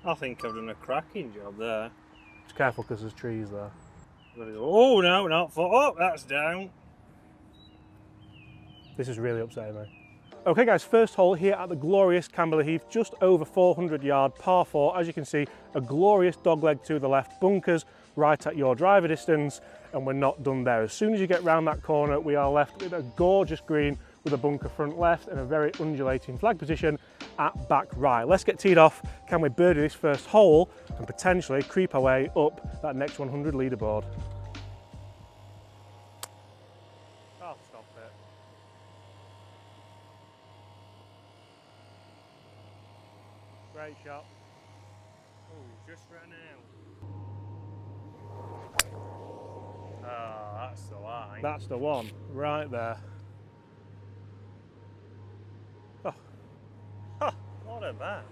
I think I've done a cracking job there. Just careful because there's trees there. Oh no, not for. Oh, that's down. This is really upsetting me. Okay guys, first hole here at the glorious Camberley Heath, just over 400 yard par 4. As you can see, a glorious dogleg to the left, bunkers right at your driver distance, and we're not done there. As soon as you get round that corner, we are left with a gorgeous green with a bunker front left and a very undulating flag position at back right. Let's get teed off. Can we birdie this first hole and potentially creep our way up that next 100 leaderboard? Oh, stop it. Great shot. Oh, just ran out. Ah, that's the line. That's the one, right there. What a bat.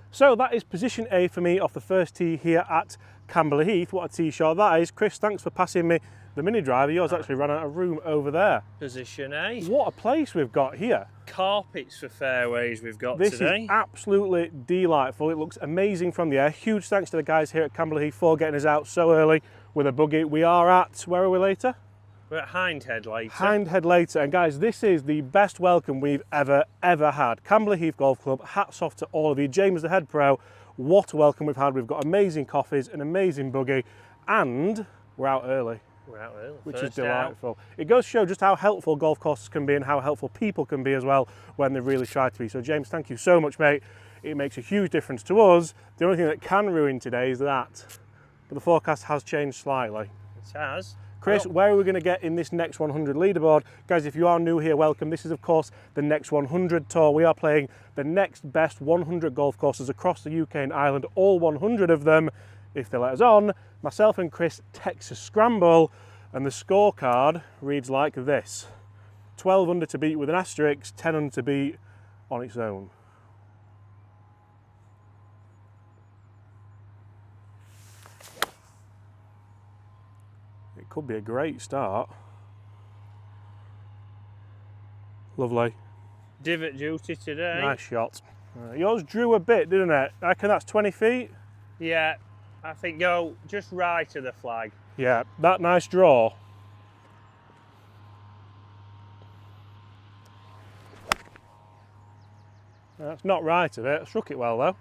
So that is position A for me off the first tee here at Camberley Heath. What a tee shot that is. Chris, thanks for passing me the mini driver. Yours actually ran out of room over there. Position A. What a place we've got here. Carpets for fairways we've got This today. is absolutely delightful. It looks amazing from the air. Huge thanks to the guys here at Camberley Heath for getting us out so early with a buggy. We are at, where are we later? We're at Hindhead later. Hindhead later, and guys, this is the best welcome we've ever had. Camberley Heath Golf Club, hats off to all of you. James, the head pro, what a welcome we've had. We've got amazing coffees, an amazing buggy, and we're out early. We're out early. Which First is delightful. It goes to show just how helpful golf courses can be and how helpful people can be as well when they really try to be. So James, thank you so much, mate. It makes a huge difference to us. The only thing that can ruin today is that, but the forecast has changed slightly. It has. Chris, where are we going to get in this next 100 leaderboard? Guys, if you are new here, welcome. This is, of course, the Next 100 Tour. We are playing the next best 100 golf courses across the UK and Ireland, all 100 of them, if they let us on. Myself and Chris Texas Scramble, and the scorecard reads like this. 12 under to beat with an asterisk, 10 under to beat on its own. It could be a great start. Lovely. Divot duty today. Nice shot. Yours drew a bit, didn't it? I reckon that's 20 feet. Yeah, I think go just right of the flag. Yeah, that nice draw. That's not right of it. I struck it well though.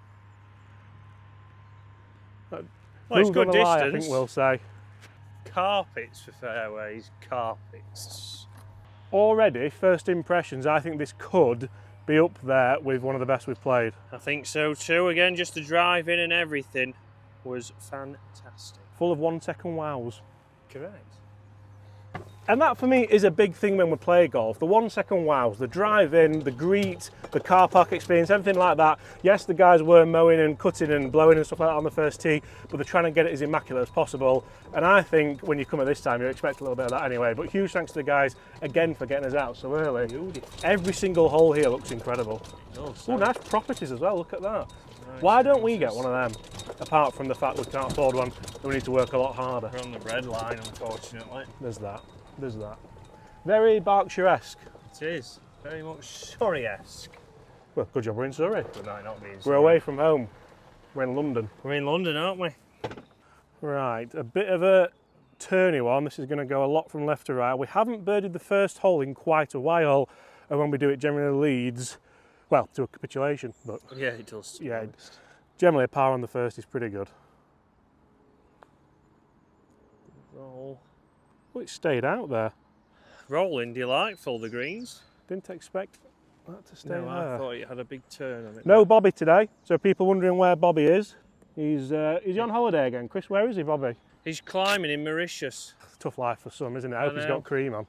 Well, it's Moved on good the lie, I distance. think we'll say. Carpets for fairways, carpets. Already, first impressions, I think this could be up there with one of the best we've played. I think so too. Again, just the drive in and everything was fantastic. Full of 1 second wows. Correct. And that for me is a big thing when we play golf. The 1 second wows, the drive in, the greet, the car park experience, everything like that. Yes, the guys were mowing and cutting and blowing and stuff like that on the first tee, but they're trying to get it as immaculate as possible. And I think when you come at this time, you expect a little bit of that anyway. But huge thanks to the guys again for getting us out so early. Every single hole here looks incredible. Oh, nice properties as well, look at that. Nice. Why don't we get one of them? Apart from the fact we can't afford one, we need to work a lot harder. We're on the red line, unfortunately. There's that. There's that. Very Berkshire-esque. It is. Very much Surrey-esque. Well, good job we're in Surrey. We might not be in We're Surrey. away from home. We're in London. We're in London, aren't we? Right, a bit of a turny one. This is going to go a lot from left to right. We haven't birdied the first hole in quite a while, and when we do it, generally leads, well, to a capitulation. But Yeah, it does. to be yeah, honest. generally a par on the first is pretty good. Roll. Well, it stayed out there. Rolling, delightful, the greens. Didn't expect that to stay No, I there. thought it had a big turn on it. No Bobby today, so people wondering where Bobby is. He's on holiday again. Chris, where is he, Bobby? He's climbing in Mauritius. Tough life for some, isn't it? I hope he's know. got cream on.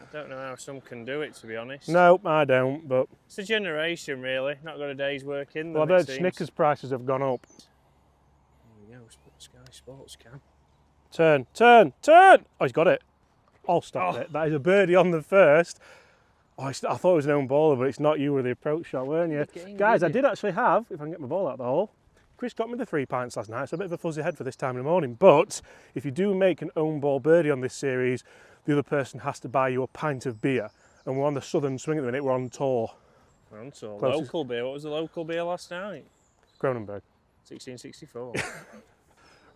I don't know how some can do it, to be honest. No, I don't, but... It's a generation, really. Not got a day's work in them, Well, I've it heard seems. Snickers prices have gone up. There we go, Sky Sports Cam. Turn, turn, turn! Oh, he's got it. Oh, stop Oh. it. That is a birdie on the first. Oh, I thought it was an own baller, but it's not. You with the approach shot, weren't you? Getting Guys, I giddy. did actually have, if I can get my ball out of the hole, Chris got me the 3 pints last night, so a bit of a fuzzy head for this time in the morning. But if you do make an own ball birdie on this series, the other person has to buy you a pint of beer. And we're on the southern swing at the minute, we're on tour. On to Closest. local beer. What was the local beer last night? Cronenberg. 1664.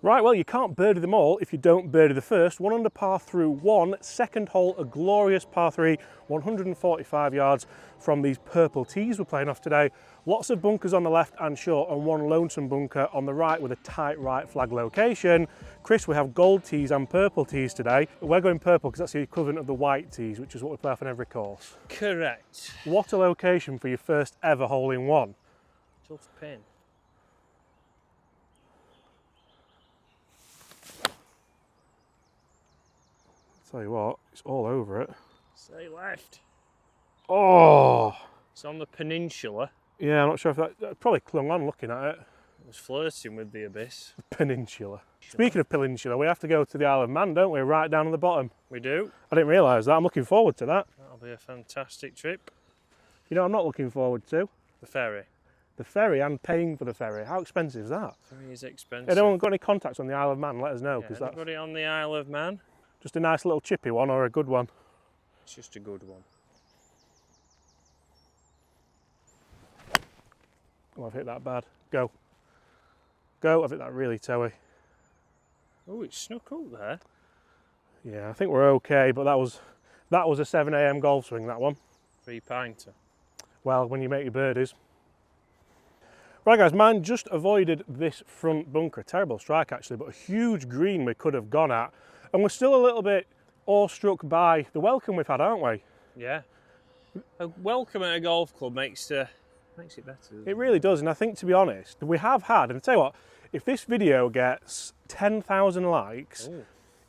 Right, well, you can't birdie them all if you don't birdie the first. 1 under par through 1. Second hole, a glorious par 3, 145 yards from these purple tees we're playing off today. Lots of bunkers on the left and short, and one lonesome bunker on the right with a tight right flag location. Chris, we have gold tees and purple tees today. We're going purple because that's the equivalent of the white tees, which is what we play off on every course. Correct. What a location for your first ever hole in one. Tough pin. Tell you what, it's all over it. Stay left. Oh! It's on the peninsula. Yeah, I'm not sure if that probably clung on looking at it. It was flirting with the abyss. Peninsula. Speaking of peninsula, we have to go to the Isle of Man, don't we? Right down on the bottom. We do. I didn't realise that. I'm looking forward to that. That'll be a fantastic trip. You know what I'm not looking forward to? The ferry. The ferry and paying for the ferry. How expensive is that? Ferry is expensive. Anyone got any contacts on the Isle of Man? Let us know, because that's anybody on the Isle of Man? just a nice little chippy one or a good one. It's just a good one. Oh, I've hit that bad. Go. Go. I've hit that really toey. Oh, it's snuck up there. Yeah, I think we're okay, but that was a 7 AM golf swing, that one. 3-pinter. Well, when you make your birdies. Right guys, mine just avoided this front bunker. Terrible strike actually, but a huge green we could have gone at. And we're still a little bit awestruck by the welcome we've had, aren't we? Yeah. A welcome at a golf club makes it better. It really does, and I think, to be honest, we have had, and I tell you what, if this video gets 10,000 likes,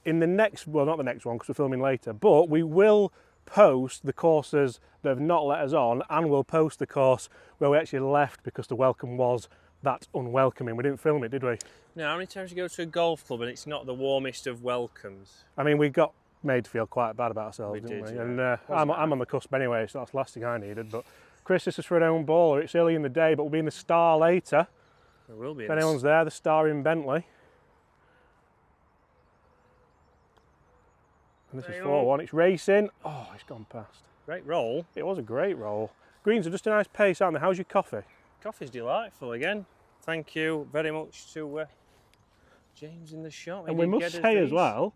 in the next, well, not the next one because we're filming later, but we will post the courses that have not let us on, and we'll post the course where we actually left because the welcome was that unwelcoming. We didn't film it, did we? Now, how many times you go to a golf club and it's not the warmest of welcomes? I mean, we got made to feel quite bad about ourselves, didn't we? Yeah. And I'm on the cusp anyway, so that's the last thing I needed. But Chris, this is for an own baller. It's early in the day, but we'll be in the Star later. There will be. If anyone's there, the Star in Bentley. And this is 4-1. It's racing. Oh, it's gone past. Great roll. It was a great roll. Greens are just a nice pace, aren't they? How's your coffee? Coffee's delightful again. Thank you very much to James in the shop. And we must say as well,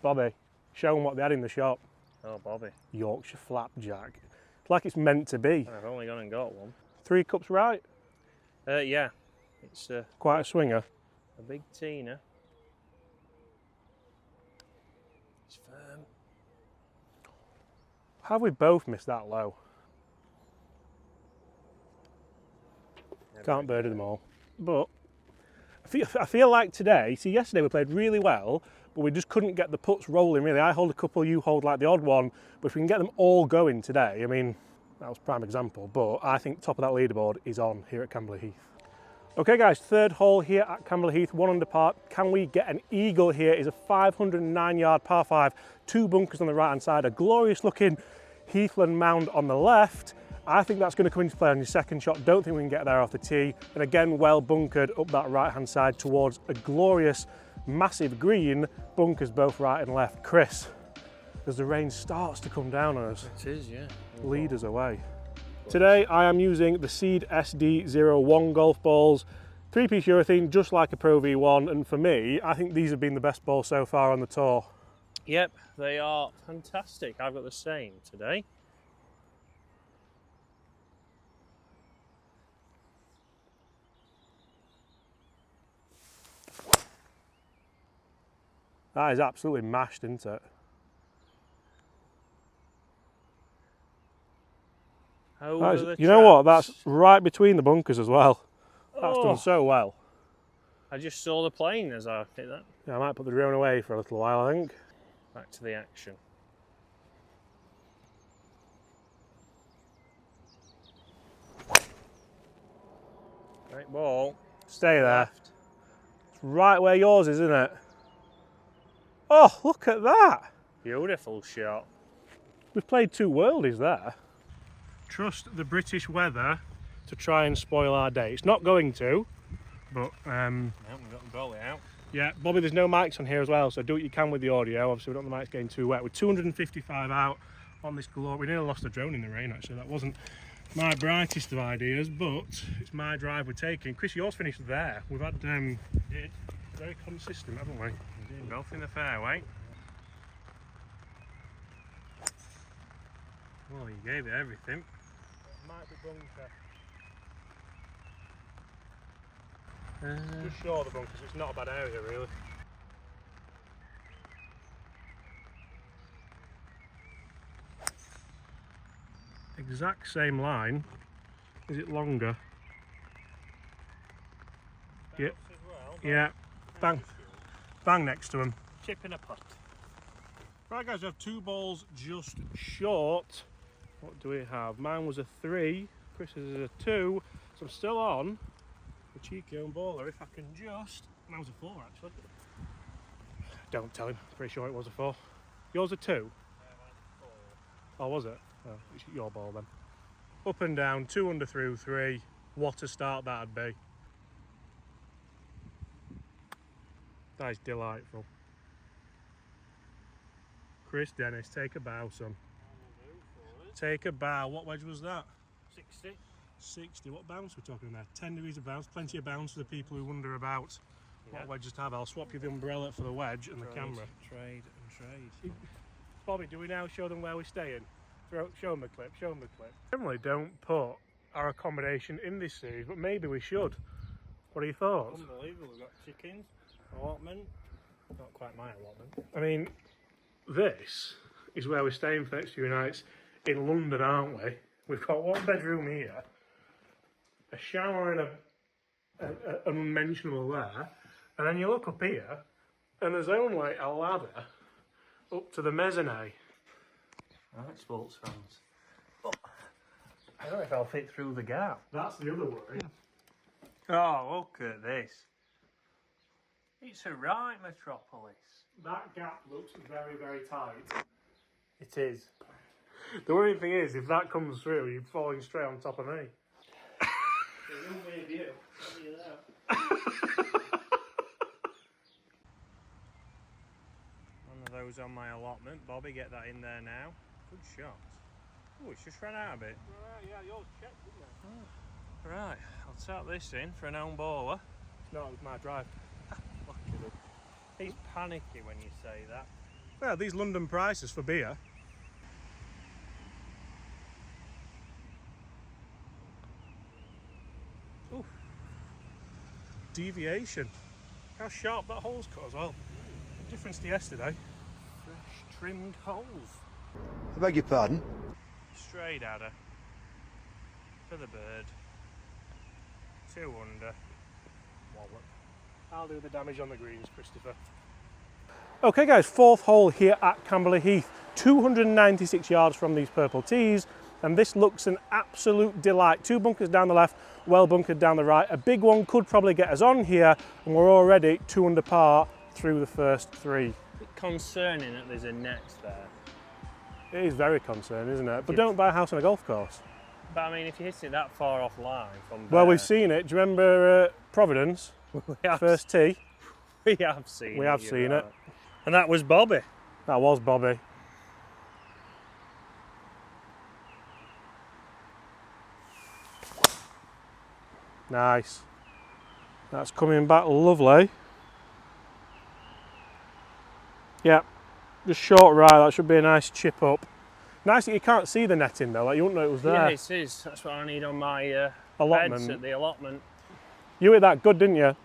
Bobby, show them what they had in the shop. Oh, Bobby. Yorkshire flapjack. It's like it's meant to be. And I've only gone and got one. 3 cups right? Yeah. It's quite a swinger. A big Tina. It's firm. Have we both missed that low? Can't birdie them all. But I feel like today, see, yesterday we played really well, but we just couldn't get the putts rolling really. I hold a couple, you hold like the odd one, but if we can get them all going today, I mean, that was a prime example, but I think top of that leaderboard is on here at Camberley Heath. Okay guys, third hole here at Camberley Heath, 1 under par. Can we get an eagle here? It's a 509 yard par 5, 2 bunkers on the right hand side, a glorious looking Heathland mound on the left. I think that's going to come into play on your second shot. Don't think we can get there off the tee. And again, well bunkered up that right hand side towards a glorious, massive green, bunkers both right and left. Chris, as the rain starts to come down on us, it is, yeah. Lead us away. Today I am using the Seed SD01 golf balls, 3-piece urethane, just like a Pro V1, and for me, I think these have been the best balls so far on the tour. Yep, they are fantastic. I've got the same today. That is absolutely mashed, isn't it? You know what? That's right between the bunkers as well. That's done so well. I just saw the plane as I hit that. Yeah, I might put the drone away for a little while, I think. Back to the action. Great ball. Stay there. Left. It's right where yours is, isn't it? Oh, look at that. Beautiful shot. We've played 2 worldies there. Trust the British weather to try and spoil our day. It's not going to, but we've got the goalie out. Yeah, Bobby, there's no mics on here as well, so do what you can with the audio. Obviously, we don't want the mics getting too wet. We're 255 out on this glory. We nearly lost the drone in the rain, actually. That wasn't my brightest of ideas, but it's my drive we're taking. Chris, yours finished there. We've had very consistent, haven't we? Both in the fairway. Well, you gave it everything. Might be bunker. Just short of the bunkers, it's not a bad area really. Exact same line. Is it longer? Yeah. Yeah. Bang. Bang next to him. Chip in a putt. Right guys, we have 2 balls just short. What do we have? Mine was a 3, Chris's is a 2, so I'm still on the cheeky own baller if I can just... Mine was a 4 actually. Don't tell him, pretty sure it was a 4. Yours a 2? Oh, was it? Oh, it's your ball then. Up and down, 2 under through 3. What a start that'd be. That is delightful. Chris Dennis, take a bow, son. Take a bow. What wedge was that? 60. 60. What bounce we're talking there? 10 degrees of bounce. Plenty of bounce for the people who wonder about what wedges to have. I'll swap you the umbrella for the wedge and the camera. Trade and trade. Bobby, do we now show them where we're staying? Show them the clip. Show them the clip. Generally don't put our accommodation in this series, but maybe we should. What are your thoughts? Unbelievable. We've got chickens, allotment. Not quite my allotment. I mean, this is where we're staying for the next few nights in London, aren't we? We've got 1 bedroom here, a shower and an unmentionable there, and then you look up here, and there's only a ladder up to the mezzanine. Right, sports fans. Oh, I don't know if I'll fit through the gap. That's the other worry. Oh, look at this. It's a right metropolis. That gap looks very, very tight. It is. The worrying thing is, if that comes through, you're falling straight on top of me. One of those on my allotment. Bobby, get that in there now. Good shot. Oh, it's just ran out a bit. Yeah, yours checked, didn't it? Right, I'll tap this in for an own baller. No, it was my drive. Look at him. He's panicky when you say that. Well, these London prices for beer. Ooh. Deviation. How sharp that hole's cut as well. Difference to yesterday. Fresh trimmed holes. I beg your pardon? Straight adder. For the bird. 2 under. Wallop. I'll do the damage on the greens, Christopher. Okay guys, 4th hole here at Camberley Heath. 296 yards from these purple tees, and this looks an absolute delight. 2 bunkers down the left, well bunkered down the right. A big one could probably get us on here, and we're already 2 under par through the first 3. Concerning that there's a net there. It is very concerning, isn't it? But don't buy a house on a golf course. But I mean, if you hit it that far off line from there... Well, we've seen it. Do you remember Providence? First tee? We have seen it. We have seen it. And that was Bobby. That was Bobby. Nice. That's coming back lovely. Yeah, just short right, that should be a nice chip up. Nice that you can't see the netting though, like you wouldn't know it was there. Yeah, it is. That's what I need on my allotment. beds at the allotment. You hit that good, didn't you?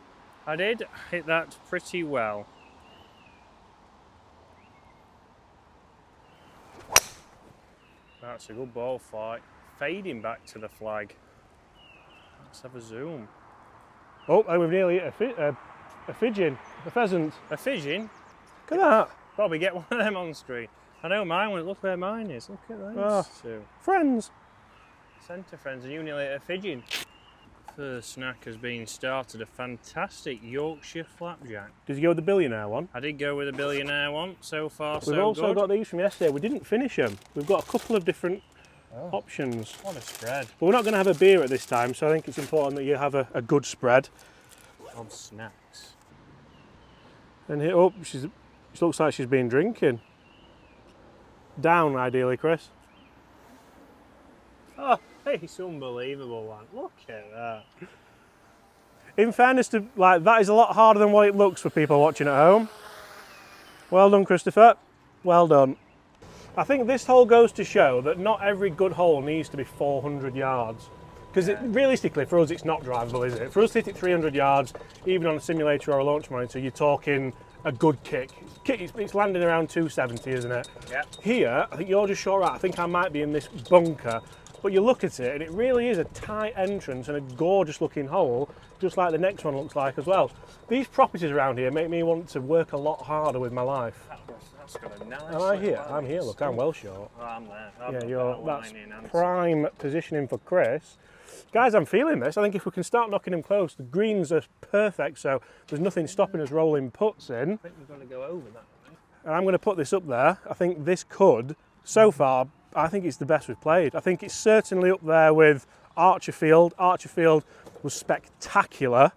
I did hit that pretty well. That's a good ball flight. Fading back to the flag. Let's have a zoom. Oh, and we've nearly hit a pigeon, a pheasant. A fidging? Look at that. Probably get one of them on screen. I know mine went, look where mine is. Look at those two. Friends. Centre friends, and you nearly hit a fidging. First snack has been started. A fantastic Yorkshire flapjack. Did you go with the billionaire one? I did go with a billionaire one. So far, so good. We've also got these from yesterday. We didn't finish them. We've got a couple of different options. What a spread. But we're not going to have a beer at this time, so I think it's important that you have a good spread. Of snacks. And here, oh, she looks like she's been drinking. Down, ideally, Chris. Oh, It's unbelievable, man. Look at that. In fairness to, like, that is a lot harder than what it looks for people watching at home. Well done, Christopher. Well done. I think this hole goes to show that not every good hole needs to be 400 yards. Because realistically, for us, it's not drivable, is it? For us to hit it 300 yards, even on a simulator or a launch monitor, you're talking a good kick. It's landing around 270, isn't it? Yeah. Here, I think you're just short right. I think I might be in this bunker. But you look at it, and it really is a tight entrance and a gorgeous looking hole, just like the next one looks like as well. These properties around here make me want to work a lot harder with my life. That's got a nice. Am I here? I'm here, look, I'm well short. Oh, I'm there. That's prime positioning for Chris. Guys, I'm feeling this. I think if we can start knocking him close, the greens are perfect, so there's nothing stopping us rolling putts in. I think we're going to go over that, right? And I'm going to put this up there. I think this could, so far, I think it's the best we've played. I think it's certainly up there with Archerfield. Archerfield was spectacular.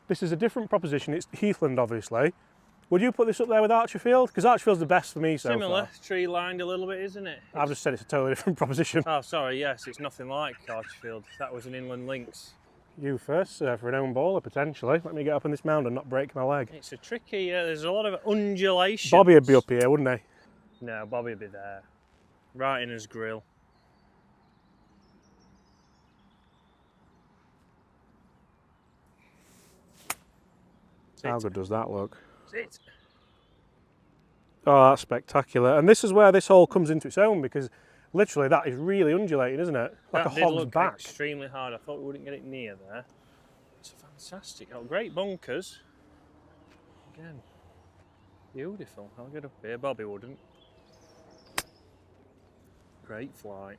This is a different proposition. It's Heathland, obviously. Would you put this up there with Archerfield? Because Archerfield's the best for me so Similar, far. tree lined a little bit, isn't it? I've just said it's a totally different proposition. Oh, sorry, yes, it's nothing like Archerfield. That was an inland links. You first, sir, for an own bowler, potentially. Let me get up on this mound and not break my leg. It's a tricky, there's a lot of undulation. Bobby would be up here, wouldn't he? No, Bobby would be there. Right in his grill. How good does that look? Sit. Oh, that's spectacular. And this is where this hole comes into its own, because literally that is really undulating, isn't it? Like That a did hog's look back. extremely hard. I thought we wouldn't get it near there. It's fantastic. Oh, great bunkers. Again, beautiful. I'll get up here. Bobby wouldn't. Great flight.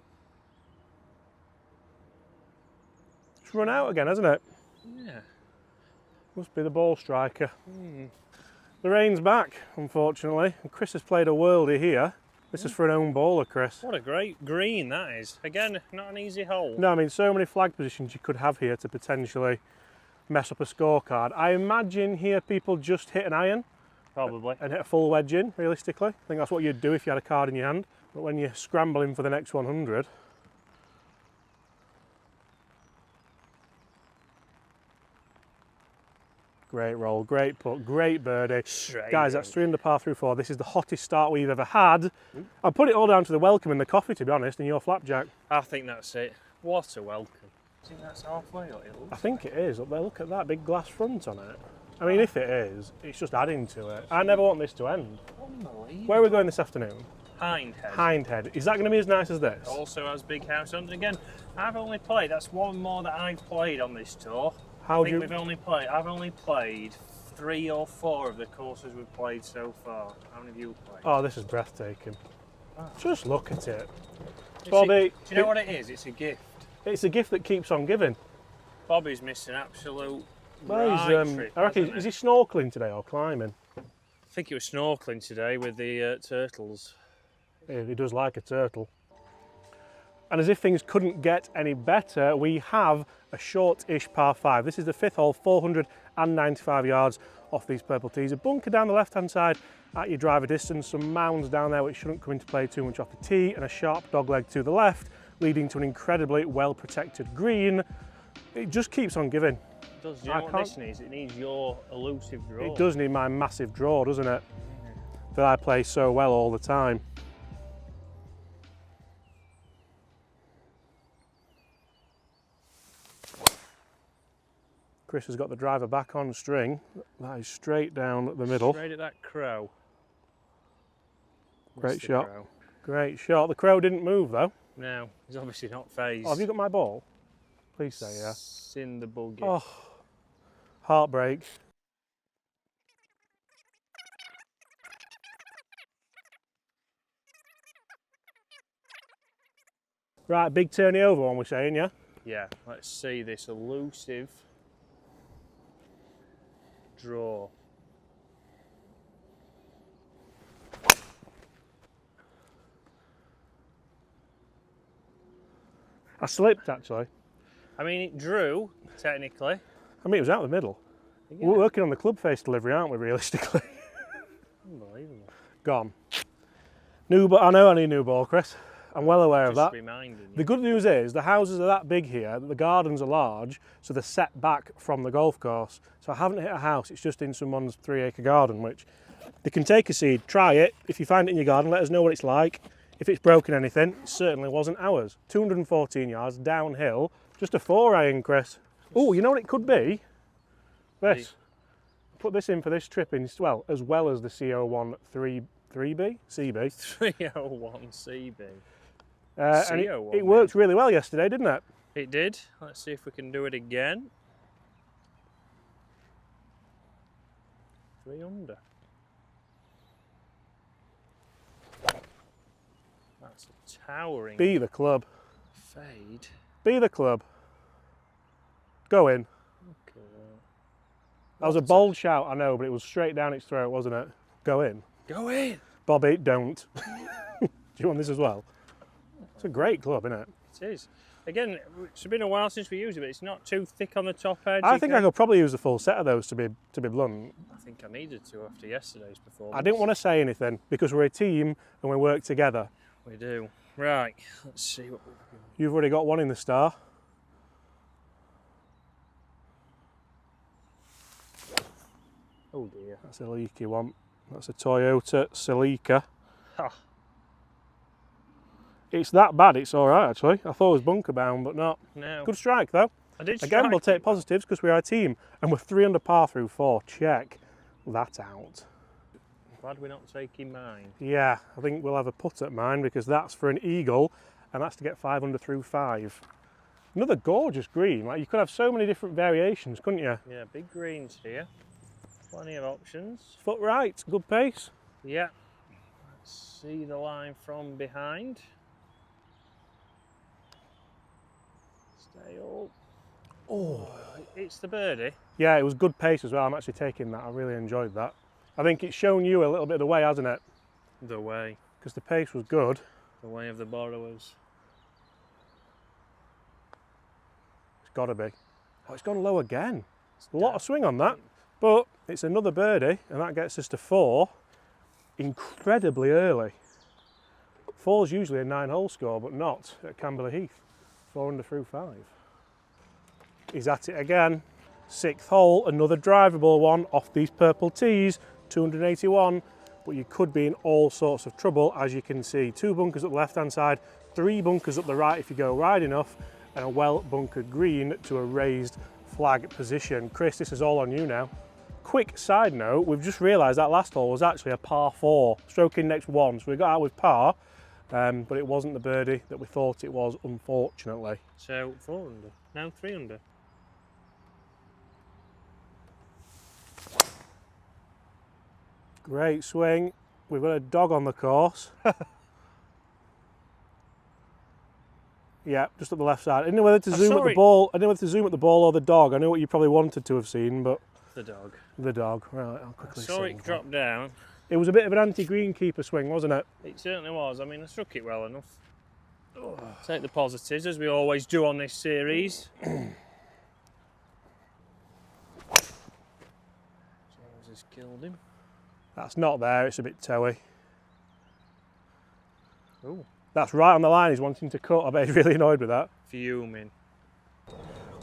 It's run out again, hasn't it? Yeah. Must be the ball striker. The rain's back, unfortunately, and Chris has played a worldie here. This is for an own bowler, Chris. What a great green that is. Again, not an easy hole. No, I mean, so many flag positions you could have here to potentially mess up a scorecard. I imagine here people just hit an iron. Probably. And hit a full wedge in, realistically. I think that's what you'd do if you had a card in your hand. But when you're scrambling for the next 100, great roll, great putt, great birdie. Straight Guys, in. that's 3 under par through 4. This is the hottest start we've ever had. I'll put it all down to the welcome and the coffee, to be honest, and your flapjack. I think that's it. What a welcome. I think that's halfway or it looks I think it is up there. Look at that big glass front on it. I mean, if it is, it's just adding to it. I never want this to end. unbelievable. Where are we going this afternoon? Hindhead. Hindhead. Is that going to be as nice as this? Also has Big House on. And again, I've only played, that's one more that I've played on this tour. How I do think you... I've only played 3 or 4 of the courses we've played so far. How many have you played? Oh, this is breathtaking. Just look at it. It's Bobby, do you know what it is? It's a gift. it's a gift that keeps on giving. Bobby's missed an absolute Well, he's, trip, I reckon, hasn't is he? he snorkeling today or climbing? I think he was snorkeling today with the turtles. He does like a turtle. And as if things couldn't get any better, we have a short-ish par 5. This is the 5th hole, 495 yards off these purple tees. A bunker down the left-hand side at your driver distance, some mounds down there which shouldn't come into play too much off the tee, and a sharp dogleg to the left, leading to an incredibly well-protected green. It just keeps on giving. It does. Do you know what this needs? It needs your elusive draw. It does need my massive draw, doesn't it? That I play so well all the time. Chris has got the driver back on string. That is straight down the middle. Straight at that crow. Great Missed the shot. crow. Great shot. The crow didn't move though. No, he's obviously not phased. Oh, have you got my ball? Please say yeah. It's in the buggy. Oh, heartbreak. Right, big turny over one we're saying, yeah? Yeah, let's see this elusive draw. I slipped actually. I mean, it drew, technically. I mean, it was out the middle. Yeah. We're working on the club face delivery, aren't we, realistically? Unbelievable. Gone. New ball, I know I need a new ball, Chris. I'm well aware of Just that. reminding you. The good news is the houses are that big here, the gardens are large, so they're set back from the golf course. So I haven't hit a house, it's just in someone's 3-acre garden, which they can take a seed, try it. If you find it in your garden, let us know what it's like. If it's broken anything, it certainly wasn't ours. 214 yards downhill, just a 4-iron, Chris. Oh, you know what it could be? This. Put this in for this trip in, well as the CO1 3B? CB. 301 CB. And CO1, it worked really well yesterday, didn't it? It did. Let's see if we can do it again. 3 under. That's a towering Be the club. fade. Be the club. Go in. Okay. That was a bold shout, I know, but it was straight down its throat, wasn't it? Go in. Go in. Bobby, don't. Do you want this as well? It's a great club, isn't it? It is. Again, it's been a while since we used it, but it's not too thick on the top edge. I think I could probably use a full set of those to be blunt. I think I needed to after yesterday's performance. I didn't want to say anything because we're a team and we work together. We do. Right, let's see what we've got. You've already got one in the star. Oh dear. That's a leaky one. That's a Toyota Celica. Ha. It's that bad, it's all right actually. I thought it was bunker bound, but not. No. Good strike though. I did Again, we'll strike take positives because we are a team and we're 3 under par through 4. Check that out. Glad we're not taking mine. Yeah, I think we'll have a putt at mine because that's for an eagle and that's to get 5 under through 5. Another gorgeous green. Like you could have so many different variations, couldn't you? Yeah, big greens here. Plenty of options. Foot right, good pace. Yeah. Let's see the line from behind. Stay up. Oh. It's the birdie. Yeah, it was good pace as well. I'm actually taking that. I really enjoyed that. I think it's shown you a little bit of the way, hasn't it? The way. Because the pace was good. The way of the borrowers. It's got to be. Oh, it's gone low again. A lot of swing on that. But it's another birdie, and that gets us to 4 incredibly early. 4's usually a 9-hole score, but not at Camberley Heath. 4 under through 5. He's at it again. 6th hole, another drivable one off these purple tees, 281. But you could be in all sorts of trouble, as you can see. 2 bunkers up the left-hand side, 3 bunkers up the right if you go wide enough, and a well-bunkered green to a raised flag position. Chris, this is all on you now. Quick side note, we've just realised that last hole was actually a par 4, stroking next 1, so we got out with par, but it wasn't the birdie that we thought it was, unfortunately. So 4 under. Now 3 under. Great swing. We've got a dog on the course. Yeah, just up the left side. I didn't know whether to zoom at the ball. I didn't know whether to zoom at the ball or the dog. I know what you probably wanted to have seen, but The dog. the dog. Right, I'll quickly Saw it drop down. It was a bit of an anti-greenkeeper swing, wasn't it? It certainly was. I mean, I struck it well enough. Take the positives, as we always do on this series. James has killed him. That's not there. It's a bit toey. Ooh. That's right on the line. He's wanting to cut. I bet he's really annoyed with that. Fuming.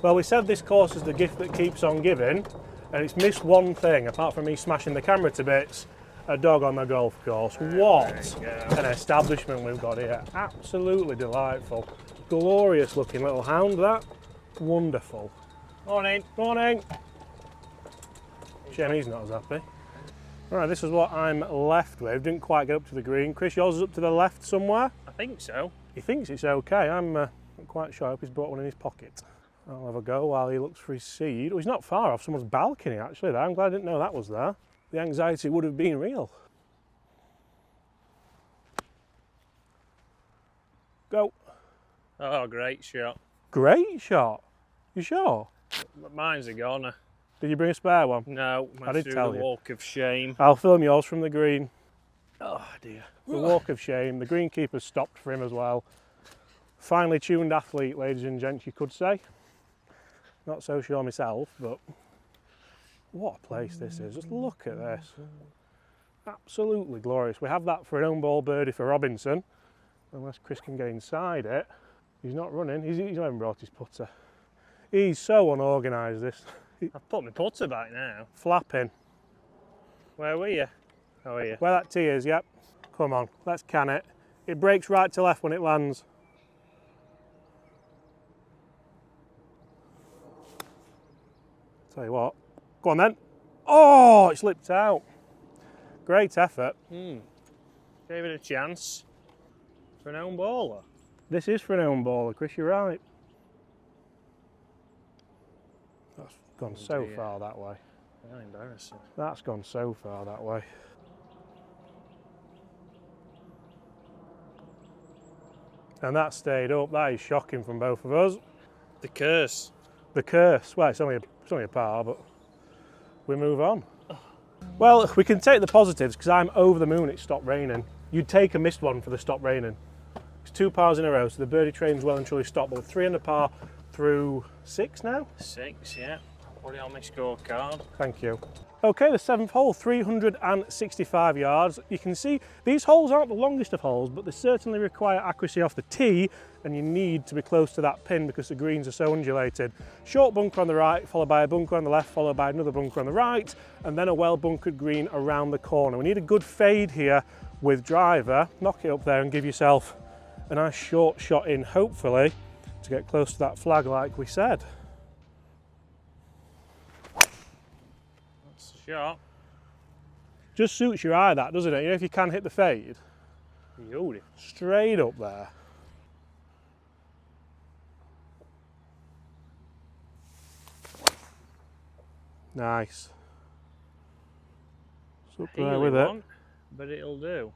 Well, we said this course is the gift that keeps on giving, and it's missed one thing, apart from me smashing the camera to bits, a dog on the golf course. What an establishment we've got here. Absolutely delightful. Glorious looking little hound, that. Wonderful. Morning. Morning. Shame he's not as happy. Right, this is what I'm left with. Didn't quite get up to the green. Chris, yours is up to the left somewhere? I think so. He thinks it's okay. I'm not quite sure. I hope he's brought one in his pocket. I'll have a go while he looks for his seed. Oh, he's not far off someone's balcony actually there. I'm glad I didn't know that was there. The anxiety would have been real. Go. Oh, great shot. Great shot. You sure? But mine's a goner. Did you bring a spare one? No, I did tell the you. walk of shame. I'll film yours from the green. Oh dear. The walk of shame. The greenkeeper stopped for him as well. Finely tuned athlete, ladies and gents, you could say. Not so sure myself, but what a place this is. Just look at this. Absolutely glorious. We have that for an own ball birdie for Robinson. Unless Chris can get inside it. He's not running. He's not even brought his putter. He's so unorganised, this. I've put my putter back now. Flapping. Where were you? Oh, are you? Where that tee is, yep. Come on, let's can it. It breaks right to left when it lands. Tell you what. Go on then. Oh, it slipped out. Great effort. Gave it a chance. For an own baller. This is for an own baller, Chris, you're right. That's gone so dear. far that way. How embarrassing. That's gone so far that way. And that stayed up. That is shocking from both of us. The curse. The curse. Well, it's only a par, but we move on. Well, we can take the positives because I'm over the moon it stopped raining. You'd take a missed one for the stop raining. It's 2 pars in a row, so the birdie train's well and truly stopped. But 3 under par through 6 now. 6, yeah. Put it on my scorecard. Thank you. Okay, the 7th hole, 365 yards. You can see these holes aren't the longest of holes, but they certainly require accuracy off the tee, and you need to be close to that pin because the greens are so undulated. Short bunker on the right, followed by a bunker on the left, followed by another bunker on the right, and then a well-bunkered green around the corner. We need a good fade here with driver. Knock it up there and give yourself a nice short shot in, hopefully, to get close to that flag like we said. Shot. Just suits your eye, that, doesn't it? You know, if you can hit the fade. Beauty. Straight up there. Nice. It's up there with it. But it'll do.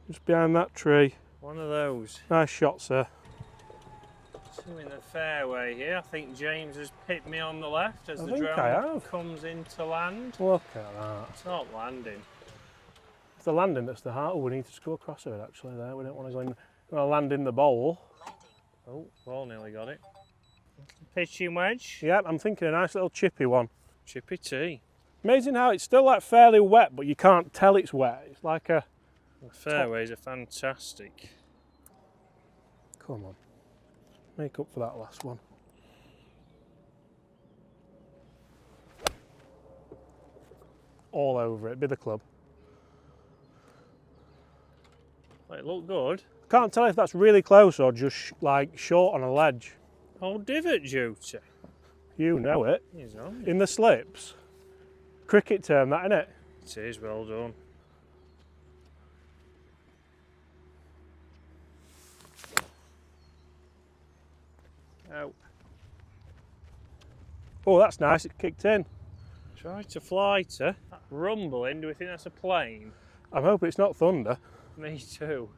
Just behind that tree. One of those. Nice shot, sir. Two in the fairway here. I think James has hit me on the left as I the think I drone have. comes into land. Look at that. It's not landing. It's the landing that's the heart. Oh, we need to score crossover actually there. We don't want to land in the bowl. Oh, well, nearly got it. Pitching wedge. Yep, I'm thinking a nice little chippy one. Chippy tee. Amazing how it's still like fairly wet, but you can't tell it's wet. It's like a... The fairways are fantastic. Come on. Make up for that last one. All over it, be the club. Well, it looked good. Can't tell if that's really close or just like short on a ledge. Oh, divot duty. You know it. He's on. In the slips. Cricket term, that, innit? It is, well done. Oh. Oh, that's nice, it kicked in. Try to fly to. That rumbling, do we think that's a plane? I'm hoping it's not thunder. Me too.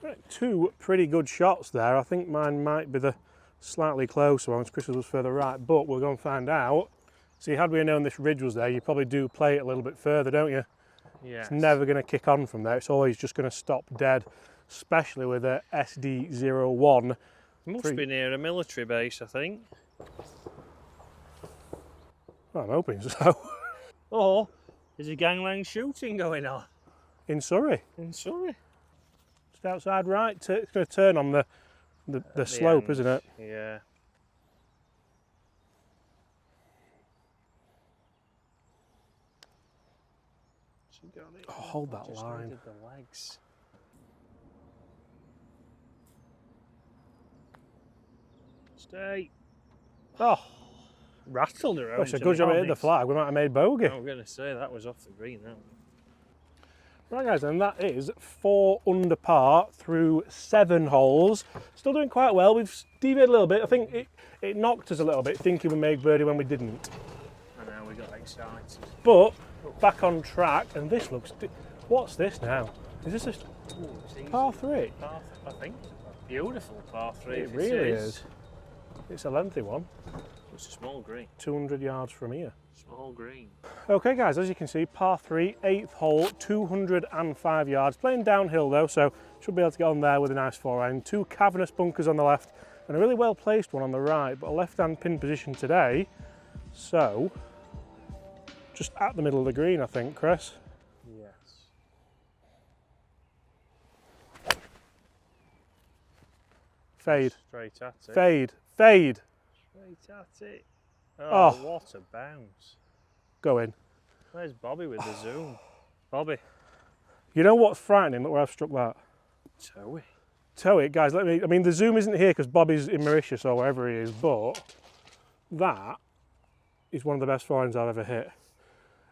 Right, 2 pretty good shots there. I think mine might be the slightly closer ones. Chris's was further right, but we'll go and find out. See, had we known this ridge was there, you probably do play it a little bit further, don't you? Yes. It's never going to kick on from there. It's always just going to stop dead, especially with a SD01. It must be near a military base, I think. Well, I'm hoping so. Or there's a gangland shooting going on. In Surrey. In Surrey. Just outside right. It's going to turn on the slope, end. isn't it? Yeah. She got it. Oh, hold that Just line. needed the legs. Stay. Oh, Rattled her. it's a good job it hit the flag. We might have made bogey. I'm going to say that was off the green. That one. Right, guys, and that is 4 under par through 7 holes. Still doing quite well. We've deviated a little bit. I think it knocked us a little bit, thinking we made birdie when we didn't. I know, we got excited. But back on track, and this looks... What's this now? Is this a par 3? I think. Beautiful par 3. It really is. It's a lengthy one. It's a small green. 200 yards from here. Small green. Okay guys, as you can see, par 3, 8th hole, 205 yards. Playing downhill though, so should be able to get on there with a nice forehand. 2 cavernous bunkers on the left and a really well placed one on the right, but a left-hand pin position today. So, just at the middle of the green, I think, Chris. Yes. Fade. Straight at it. Fade. Fade. Straight at it. Oh, Oh. what a bounce. Go in. Where's Bobby with the zoom? Bobby. You know what's frightening? Look where I've struck that. Toey. Tow it, guys. I mean, the zoom isn't here because Bobby's in Mauritius or wherever he is, but that is one of the best forehands I've ever hit.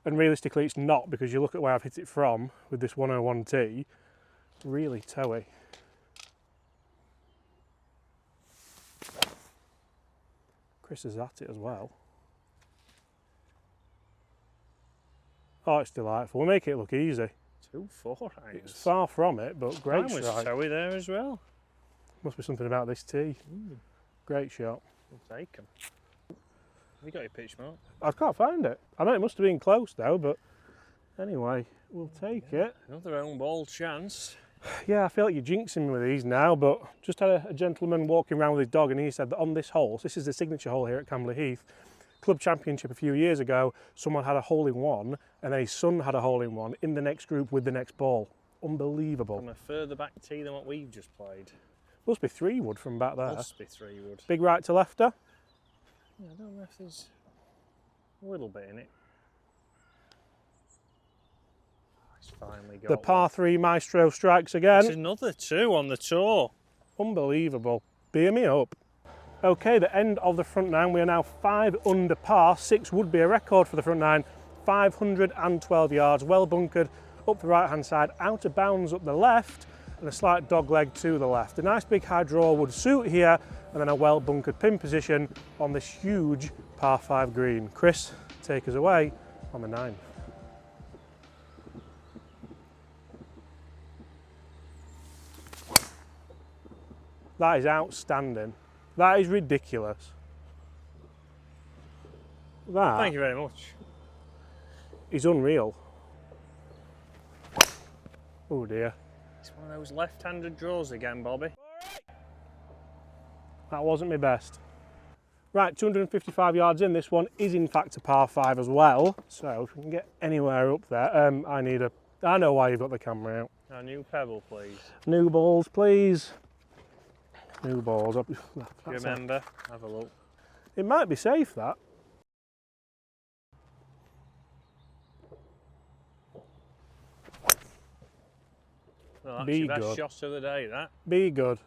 And realistically, it's not, because you look at where I've hit it from with this 101T. Really towy. Chris is at it as well. Oh, it's delightful. We'll make it look easy. 2 forehands. It's far from it, but great Mine was strike. toey there as well. Must be something about this tee. Great shot. We'll take them. Have you got your pitch mark? I can't find it. I know it must have been close though, but anyway, we'll take it. Another own ball chance. Yeah, I feel like you're jinxing me with these now, but just had a gentleman walking around with his dog and he said that on this hole, so this is the signature hole here at Camberley Heath, Club Championship a few years ago, someone had a hole-in-one and then his son had a hole-in-one in the next group with the next ball. Unbelievable. From a further back tee than what we've just played. Must be 3 wood from back there. Must be 3 wood. Big right to lefter. Yeah, I don't know if there's a little bit in it. It's finally got The par one. 3 Maestro strikes It's again. another 2 on the tour. Unbelievable. Beer me up. Okay, the end of the front 9. We are now 5 under par. 6 would be a record for the front 9. 512 yards, well bunkered up the right hand side, out of bounds up the left, and a slight dog leg to the left. A nice big high draw would suit here, and then a well bunkered pin position on this huge par 5 green. Chris, take us away on the 9th. That is outstanding. That is ridiculous. That Thank you very much. is unreal. Oh dear. It's one of those left-handed draws again, Bobby. That wasn't my best. Right, 255 yards in. This one is in fact a par 5 as well. So if we can get anywhere up there, I know why you've got the camera out. A new pebble, please. New balls, please. New balls. Do you remember? Have a look. It might be safe, that. Well, that's Be your best good. shot of the day, that. Be good.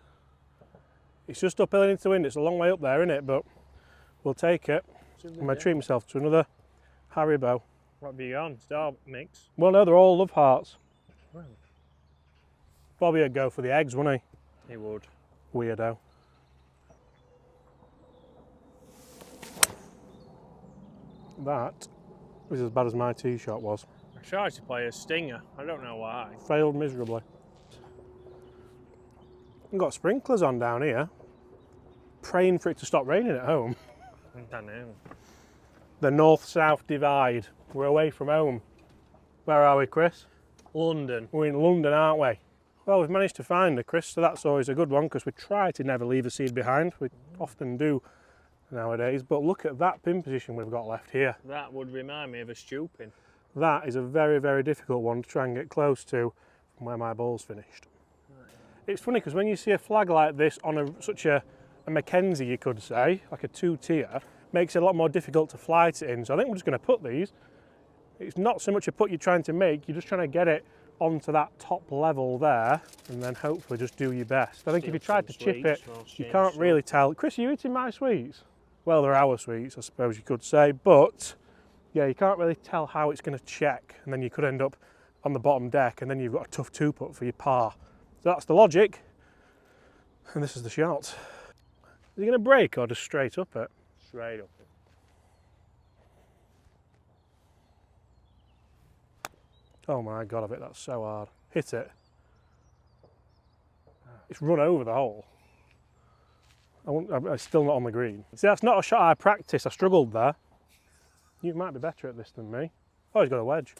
It's just uphill and into wind. It's a long way up there, isn't it? But we'll take it. I'm going to treat myself to another Haribo. What have you gone? Star mix? Well, no, they're all love hearts. Well, Bobby would go for the eggs, wouldn't he would. he? Weirdo. That is as bad as my tee shot was. I tried to play a stinger. I don't know why. Failed miserably. We've got sprinklers on down here. Praying for it to stop raining at home. I don't know. The north-south divide. We're away from home. Where are we, Chris? London. We're in London, aren't we? Well, we've managed to find her, Chris, so that's always a good one because we try to never leave a seed behind. We often do nowadays, but look at that pin position we've got left here. That would remind me of a stooping. That is a very, very difficult one to try and get close to from where my ball's finished. It's funny because when you see a flag like this on such a Mackenzie, you could say, like a 2-tier, makes it a lot more difficult to flight it in. So I think we're just going to put these. It's not so much a putt you're trying to make, you're just trying to get it onto that top level there and then hopefully just do your best. I think if you tried to chip it, you can't really tell. Chris, are you eating my sweets? Well, they're our sweets, I suppose you could say, but yeah, you can't really tell how it's going to check, and then you could end up on the bottom deck and then you've got a tough 2-putt for your par. So that's the logic, and this is the shot. Is he going to break or just straight up it? Straight up. Oh my God, of it, that's so hard. Hit it. It's run over the hole. I'm still not on the green. See, that's not a shot I practiced. I struggled there. You might be better at this than me. Oh, he's got a wedge.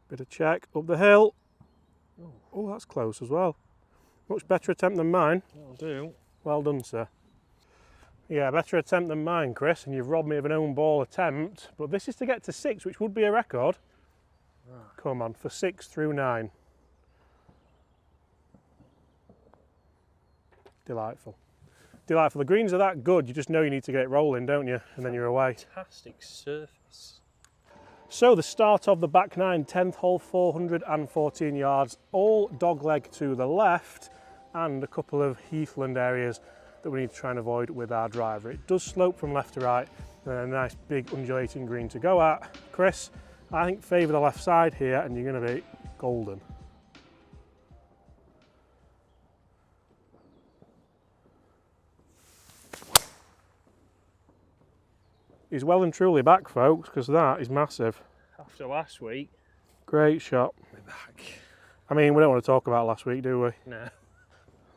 Bit of check up the hill. Oh, that's close as well. Much better attempt than mine. That'll do. Well done, sir. Yeah, better attempt than mine, Chris, and you've robbed me of an own ball attempt. But this is to get to 6, which would be a record. Come on, for 6 through 9. Delightful. Delightful. The greens are that good, you just know you need to get it rolling, don't you? And then you're away. Fantastic surface. So the start of the back 9, 10th hole, 414 yards, all dogleg to the left, and a couple of heathland areas that we need to try and avoid with our driver. It does slope from left to right, and a nice big undulating green to go at. Chris, I think favour the left side here, and you're going to be golden. He's well and truly back, folks, because that is massive. After last week, Great shot. we're back. I mean, we don't want to talk about last week, do we? No.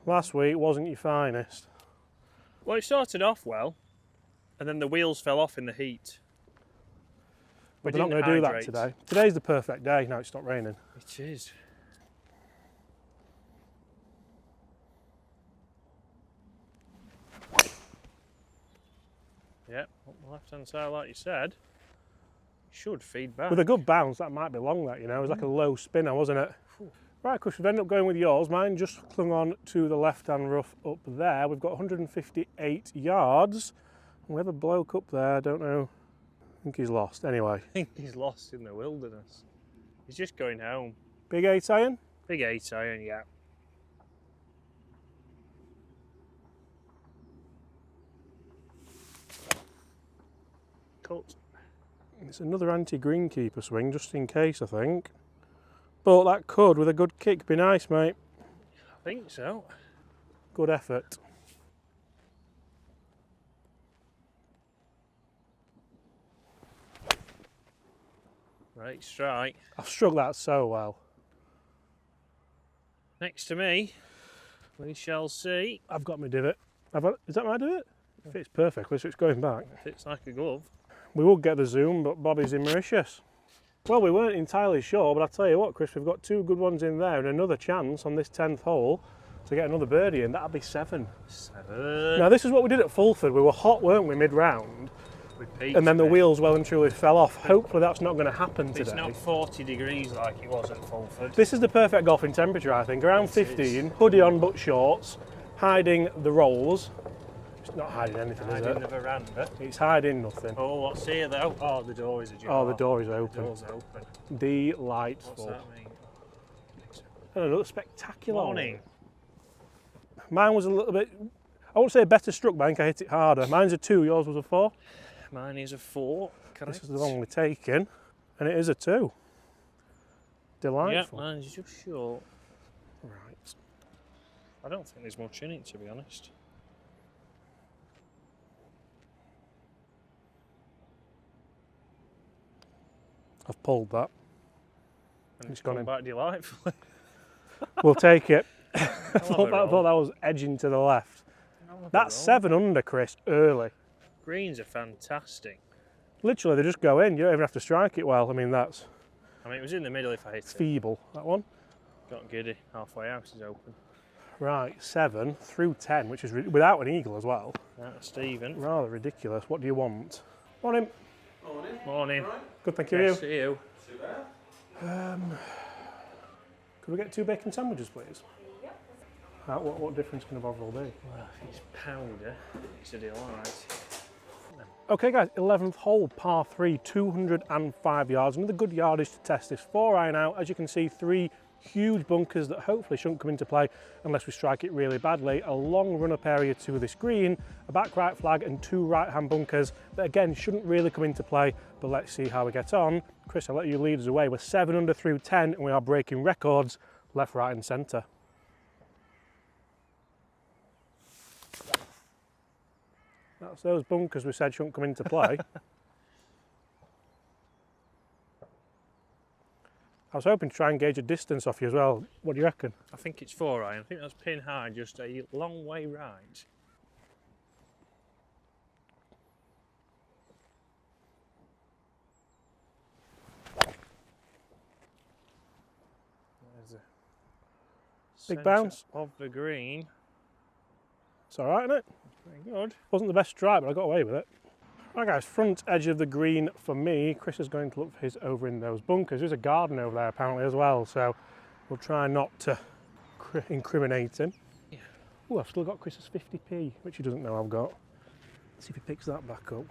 Last week wasn't your finest. Well, it started off well, and then the wheels fell off in the heat. But they're not going to do that today. Today's the perfect day. Now it's stopped raining. It is. Yep, up the left-hand side, like you said. Should feed back. With a good bounce, that might be long, that, you know. It was like a low spinner, wasn't it? Right, Chris, we've ended up going with yours. Mine just clung on to the left-hand rough up there. We've got 158 yards. We have a bloke up there, I don't know. I think he's lost. Anyway, I think he's lost in the wilderness. He's just going home. big 8 iron. Big 8 iron, yeah. Cut. It's another anti-greenkeeper swing, just in case, I think. But that could, with a good kick, be nice, mate. I think so. Good effort. Right strike. I've struck that so well. Next to me, we shall see. I've got my divot. Is that my divot? It fits perfectly, so it's going back. Fits like a glove. We would get the zoom, but Bobby's in Mauritius. Well, we weren't entirely sure, but I'll tell you what, Chris, we've got 2 good ones in there and another chance on this 10th hole to get another birdie in. That'll be 7. 7. Now, this is what we did at Fulford. We were hot, weren't we, mid-round? With peaks, And then the mate. wheels well and truly fell off. Hopefully that's not going to happen It's today. not 40 degrees like it was at Fulford. This is the perfect golfing temperature, I think. Around 15, hoodie on but shorts, hiding the rolls. It's not hiding anything, is Hiding it? the veranda. It's hiding nothing. Oh, what's here though? Oh, the door is ajar. Oh, the door is The open. door's open. What's Delightful. that mean? And another spectacular Morning. hole. Mine was a little bit, I won't say better struck, but I think I hit it harder. Mine's a 2, yours was a 4. Mine is a 4. Correct. This is the one we're taking, and it is a 2. Yeah, Delightful. mine's just short. Right. I don't think there's much in it, to be honest. I've pulled that. And It's it's gone gone in. back delightfully. We'll take it. I I'll have thought a that roll. was edging to the left. I'll have a That's roll. 7 under, Chris, early. Greens are fantastic. Literally, they just go in. You don't even have to strike it well. I mean, that's I mean, it was in the middle if I hit it. feeble, that one. Got giddy. Halfway house is open. Right, 7 through 10, which is without an eagle as well. That's Stephen. Rather ridiculous. What do you want? Morning. Morning. Good, thank you. Yes, see you. Could we get 2 bacon sandwiches, please? Yep. What difference can a bovril be? Well, if it's powder, it's a delight. Okay, guys, 11th hole, par 3, 205 yards. Another good yardage to test this. 4 iron out. As you can see, 3 huge bunkers that hopefully shouldn't come into play unless we strike it really badly. A long run-up area to this green, a back right flag and 2 right-hand bunkers that again shouldn't really come into play, but let's see how we get on. Chris, I'll let you lead us away. We're 7 under through 10 and we are breaking records left, right and centre. That's those bunkers we said shouldn't come into play. I was hoping to try and gauge a distance off you as well. What do you reckon? I think it's 4 iron. I think that's pin high, just a long way right. There's a Big centre bounce. of the green. It's all right, isn't it? Very good. Wasn't the best strike, but I got away with it. Right guys, front edge of the green for me. Chris is going to look for his over in those bunkers. There's a garden over there apparently as well, so we'll try not to incriminate him. Yeah. Oh, I've still got Chris's 50p, which he doesn't know I've got. Let's see if he picks that back up.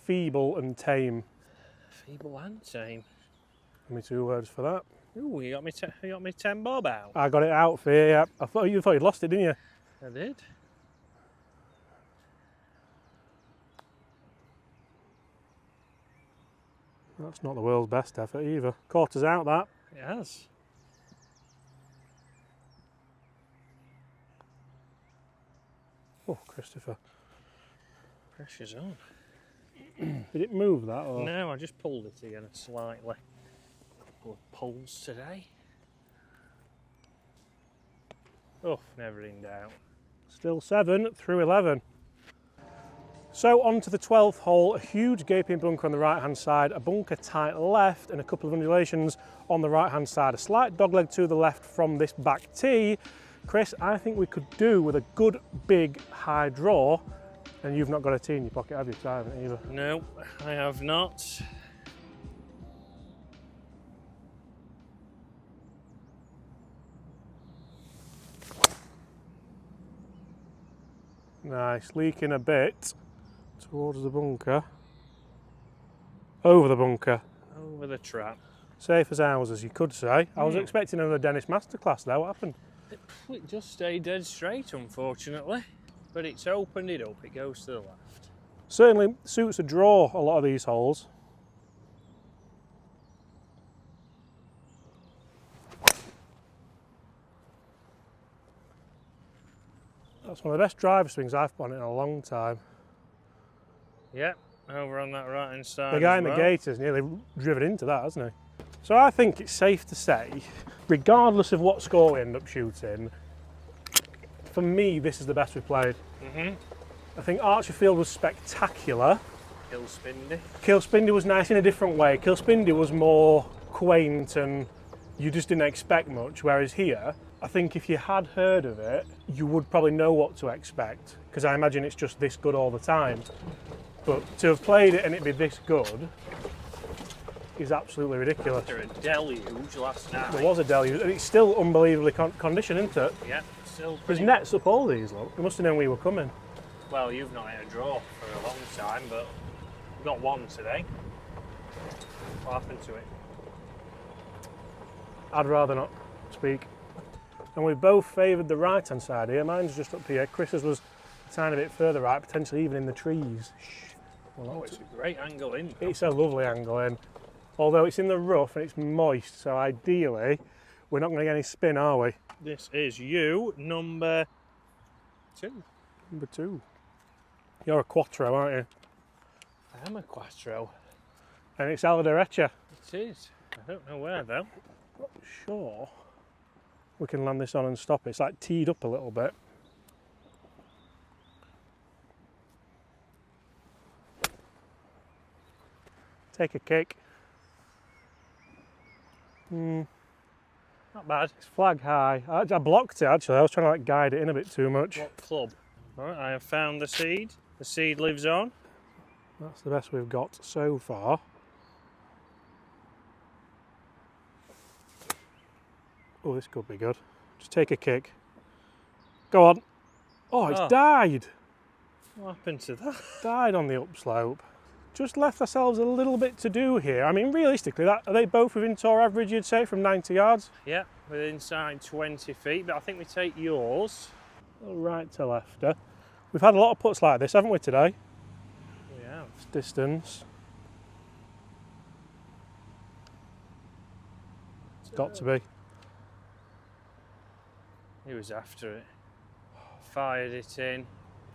Feeble and tame. Feeble and tame. Give me 2 words for that. Ooh, you got me 10 bob out. I got it out for you, yeah. I thought you'd lost it, didn't you? I did. That's not the world's best effort either. Caught us out, that. It has. Oh, Christopher. Pressure's on. Did it move that? Or? No, I just pulled it again slightly. A couple of pulls today. Oh, never in doubt. Still 7 through 11. So on to the 12th hole, a huge gaping bunker on the right hand side, a bunker tight left and a couple of undulations on the right hand side. A slight dogleg to the left from this back tee. Chris, I think we could do with a good big high draw, and you've not got a tee in your pocket, have you? I haven't either. No, I have not. Nice, leaking a bit towards the bunker. Over the bunker. Over the trap. Safe as ours, as you could say. I was expecting another Dennis Masterclass there. What happened? It just stayed dead straight, unfortunately. But it's opened it up, it goes to the left. Certainly suits a draw, a lot of these holes. That's one of the best driver swings I've put on it in a long time. Yep, over on that right hand side. The guy as in the well. gate has nearly driven into that, hasn't he? So I think it's safe to say, regardless of what score we end up shooting, for me this is the best we've played. I think Archerfield was spectacular. Kilspindy. Kilspindy was nice in a different way. Kilspindy was more quaint and you just didn't expect much, whereas here, I think if you had heard of it, you would probably know what to expect, because I imagine it's just this good all the time. But to have played it and it be this good is absolutely ridiculous. After a deluge last night. There was a deluge, and it's still unbelievably conditioned, isn't it? Yep, still There's pretty. nets up all these, look. You must have known we were coming. Well, you've not had a draw for a long time, but we've got one today. What happened to it? I'd rather not speak. And we've both favoured the right-hand side here. Mine's just up here. Chris's was a tiny bit further right, potentially even in the trees. Shh. Well, Oh, it's a great angle in. it's a lovely angle in. Although it's in the rough and it's moist, so ideally we're not going to get any spin, are we? This is you, number 2. Number 2. You're a quattro, aren't you? I am a quattro. And it's alla derecha. It is. I don't know where though. Not sure we can land this on and stop it. It's like teed up a little bit. Take a kick. Not bad. It's flag high. I blocked it actually. I was trying to like guide it in a bit too much. What club? Alright, I have found the seed. The seed lives on. That's the best we've got so far. Oh, this could be good. Just take a kick. Go on. Oh, it's Oh. died. What happened to that? Died on the upslope. Just left ourselves a little bit to do here. I mean, realistically, are they both within tour average, you'd say, from 90 yards? Yeah, we're inside 20 feet, but I think we take yours. Right to lefter. We've had a lot of putts like this, haven't we, today? Yeah. It's distance. It's got to be. He was after it. Fired it in.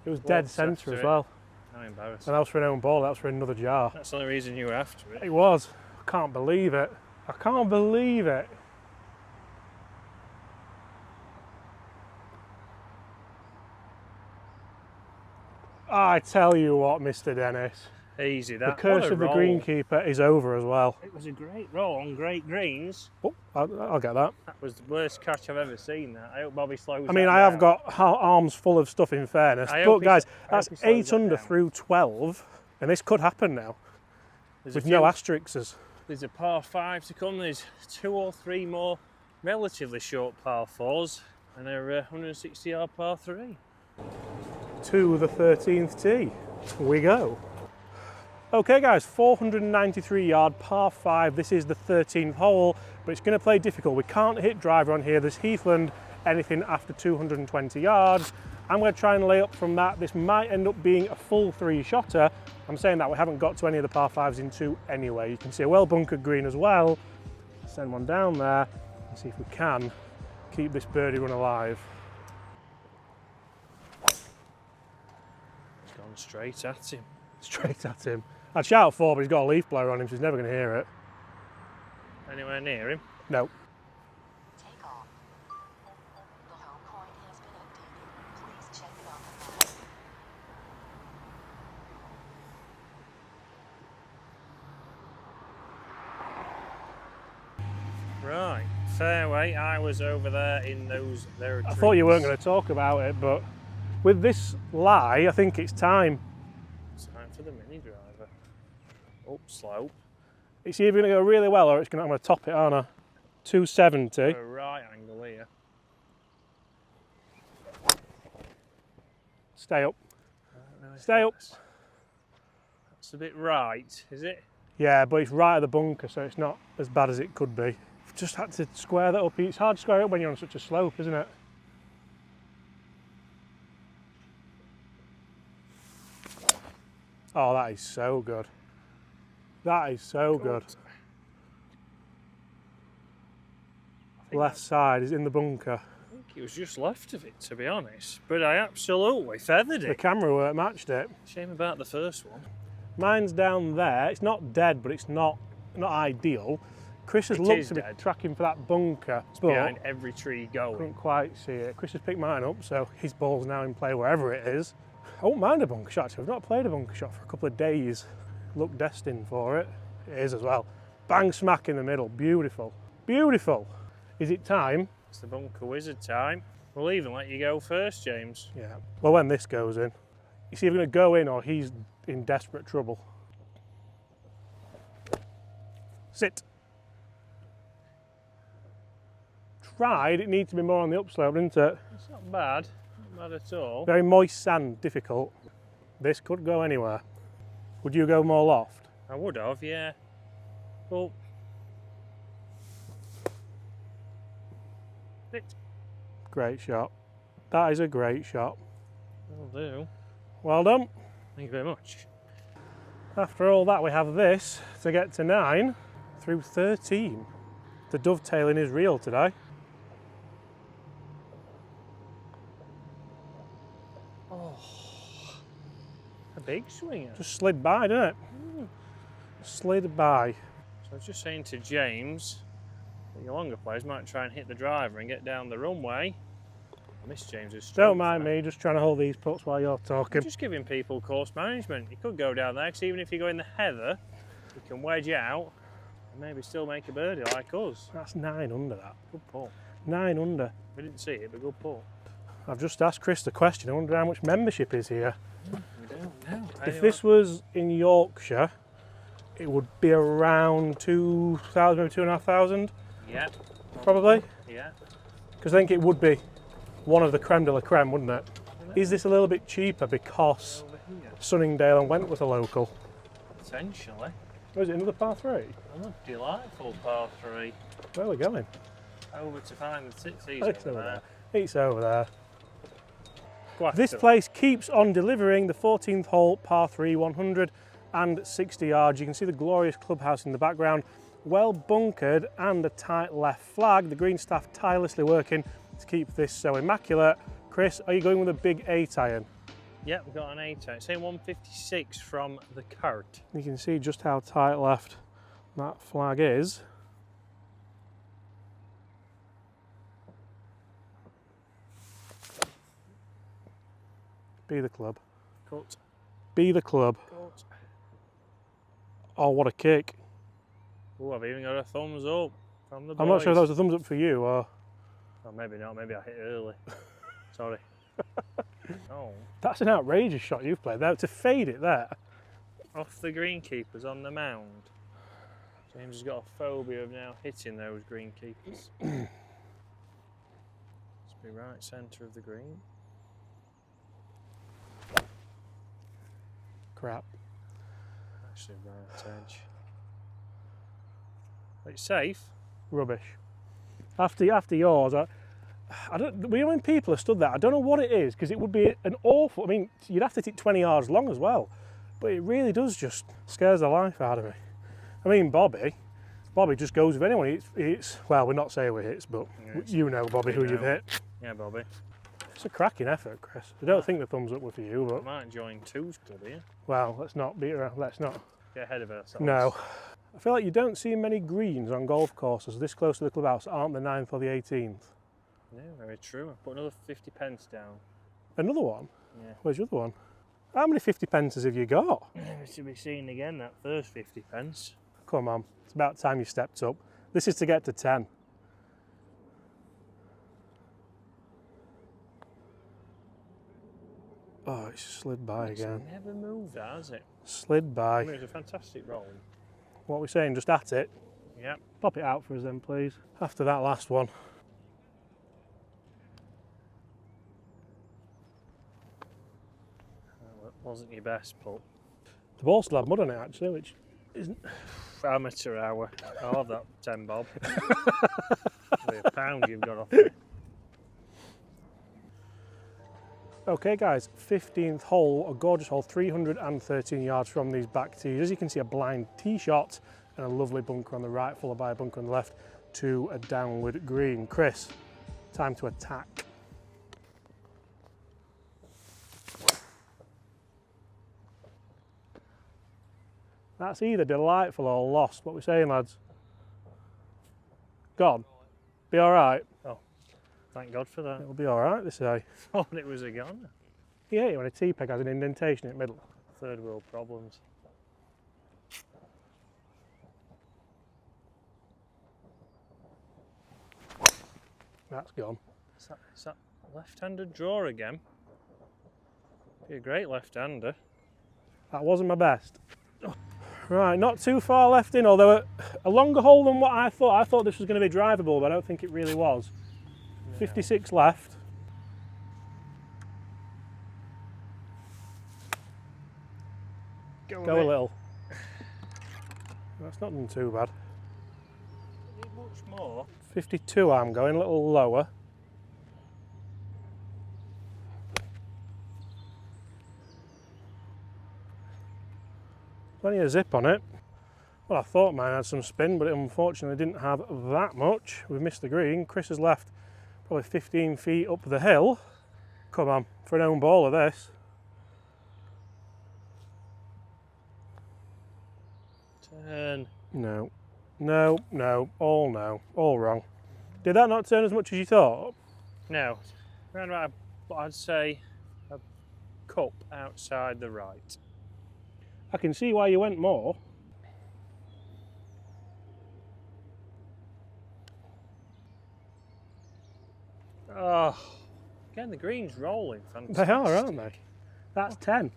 It was dead Walked centre after as it. well. How embarrassing. And that was for an own ball, that was for another jar. That's the only reason you were after it. It was. I can't believe it. I can't believe it. I tell you what, Mr. Dennis. Easy The that. curse What a of the roll. greenkeeper is over as well. It was a great roll on great greens. Oh, I'll get that. That was the worst catch I've ever seen. That. I hope Bobby slows. I mean, that I have down. got arms full of stuff in fairness. I But hope he- guys, I hope that's he slows 8 that under down. through 12. And this could happen now There's a with no few- asterisks. There's a par 5 to come. There's 2 or 3 more relatively short par 4s and a 160-yard par 3. To the 13th tee we go. Okay guys, 493 yard par 5. This is the 13th hole, but it's going to play difficult. We can't hit driver on here. There's heathland, anything after 220 yards. I'm going to try and lay up from that. This might end up being a full 3-shotter. I'm saying that we haven't got to any of the par 5s in 2 anyway. You can see a well bunkered green as well. Send one down there and see if we can keep this birdie run alive. It's gone straight at him. Straight at him. I'd shout 4, but he's got a leaf blower on him, so he's never going to hear it. Anywhere near him? No. Take off. The home point has been updated. Please check it on the map. Right, fairway. I was over there in those. There are I thought you weren't trees. going to talk about it, but with this lie, I think it's time. Time for the mini driver. Up slope. It's either going to go really well or I'm going to top it, aren't I? 270. A right angle here. Stay up. I don't know if Stay up. That's a bit right, is it? Yeah, but it's right at the bunker, so it's not as bad as it could be. Just had to square that up. It's hard to square it up when you're on such a slope, isn't it? Oh, that is so good. That is so good. I think Left side is in the bunker. I think it was just left of it, to be honest. But I absolutely feathered The it. camera work matched it. Shame about the first one. Mine's down there. It's not dead, but it's not ideal. Chris has It looked is to be dead. tracking for that bunker, It's but behind every tree going. couldn't quite see it. Chris has picked mine up, so his ball's now in play wherever it is. I won't mind a bunker shot, actually. I've not played a bunker shot for a couple of days. Look destined for it. It is as well. Bang smack in the middle. Beautiful. Beautiful. Is it time? It's the bunker wizard time. We'll even let you go first, James. Yeah. Well, when this goes in, he's either going to go in or he's in desperate trouble. Sit. Tried. It needs to be more on the upslope, didn't it? It's not bad. Not bad at all. Very moist sand, difficult. This could go anywhere. Would you go more loft? I would have, yeah. Well, Great shot. That is a great shot. will do. Well done. Thank you very much. After all that, we have this to get to 9 through 13. The dovetailing is real today. A big swinger. Just slid by, didn't it? Slid by. So I was just saying to James that your longer players might try and hit the driver and get down the runway. I miss James's stroke. Don't mind me, just trying to hold these putts while you're I'm talking. just giving people course management. You could go down there because even if you go in the heather, you can wedge out and maybe still make a birdie like us. That's 9 under that. Good pull. 9 under. We didn't see it, but good pull. I've just asked Chris the question. I wonder how much membership is here. We don't know. If this was in Yorkshire, it would be around 2,000, maybe 2,500, Yeah. probably. Yeah. Because I think it would be one of the creme de la creme, wouldn't it? Is this a little bit cheaper because Over here. Sunningdale and Wentworth are local? Potentially. Oh, is it another par 3? Oh, delightful par 3. Where are we going? Over to find the six. It's over there. It's over there. Quite This good. place keeps on delivering the 14th hole, par 3, 160 yards. You can see the glorious clubhouse in the background. Well bunkered and a tight left flag. The green staff tirelessly working to keep this so immaculate. Chris, are you going with a big 8 iron? Yeah, we've got an 8. It's saying 156 from the cart. You can see just how tight left that flag is. Be the club. Cut. Be the club. Cut. Oh, what a kick. Oh, I've even got a thumbs up from the boys. I'm not sure if that was a thumbs up for you or... Oh, maybe not. Maybe I hit early. Sorry. Oh, That's an outrageous shot you've played there. To fade it there. off the greenkeepers on the mound. James has got a phobia of now hitting those greenkeepers. Must be right centre of the green. Crap. Actually, right edge. It's safe. Rubbish. After yours, I don't. When people have stood there, I don't know what it is, because it would be an awful. I mean, you'd have to take 20 yards long as well, but it really does just scares the life out of me. I mean, Bobby just goes with anyone. It's well, we're not saying we hits, but Yeah, you know, Bobby, who you've know. hit. Yeah, Bobby. It's a cracking effort, Chris. I don't think the thumbs up were for you, I but might join Two's club here. well, let's not beat around. Let's not. Get ahead of ourselves. No. I feel like you don't see many greens on golf courses this close to the clubhouse that aren't the 9th or the 18th. Yeah, very true. I put another 50 pence down. Another one? Yeah. Where's your other one? How many 50 pences have you got? We should be seeing again that first 50 pence. Come on, it's about time you stepped up. This is to get to 10. Oh, it's slid by again. It's never moved, that, has it? Slid I by. mean, it was a fantastic roll. What are we saying? Just at it? Yep. Pop it out for us then, please. After that last one. Well, it wasn't your best putt. The ball still had mud on it actually, which isn't... Amateur hour. I'll have that 10 bob. Probably a pound you've got off it. Okay guys, 15th hole, a gorgeous hole, 313 yards from these back tees. As you can see, a blind tee shot and a lovely bunker on the right, followed by a bunker on the left to a downward green. Chris, time to attack. That's either delightful or lost. What are we saying, lads? Gone? Be all right? Thank God for that. It'll be all right, they say. Thought it was a goner. Yeah, when a tee peg has an indentation in the middle. Third world problems. That's gone. Is that left-handed draw again? Be a great left-hander. That wasn't my best. Right, not too far left in, although a longer hole than what I thought. I thought this was going to be drivable, but I don't think it really was. 56 left. Go a little. That's not done too bad. Need much more. 52 I'm going, a little lower. Plenty of zip on it. Well, I thought mine had some spin, but it unfortunately didn't have that much. We've missed the green. Chris has left probably 15 feet up the hill. Come on, for an own ball of this. 10. No, no, no, all no, all wrong. Did that not turn as much as you thought? Now, round about, I'd say, a cup outside the right. I can see why you went more. Oh, again, the green's rolling. Fantastic. They are, aren't they? That's 10.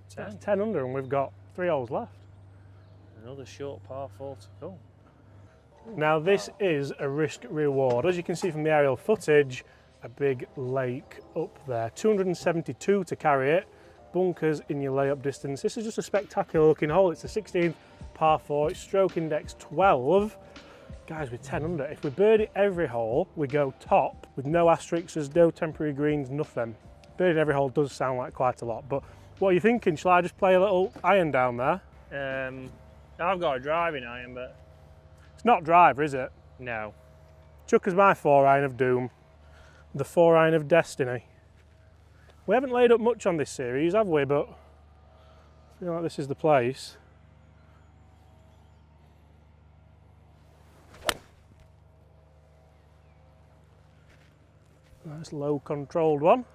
10. That's 10 under and we've got 3 holes left. Another short par 4 to go. Now this is a risk reward. As you can see from the aerial footage, a big lake up there. 272 to carry it. Bunkers in your layup distance. This is just a spectacular looking hole. It's a 16th par 4. It's stroke index 12. Guys, with 10 under, if we birdie every hole, we go top with no asterisks, no temporary greens, nothing. Birdie every hole does sound like quite a lot, but what are you thinking? Shall I just play a little iron down there? I've got a driving iron, but It's not driver, is it? no. Chuck us my 4 iron of doom. The 4 iron of destiny. We haven't laid up much on this series, have we? But I feel like this is the place. Nice low controlled one.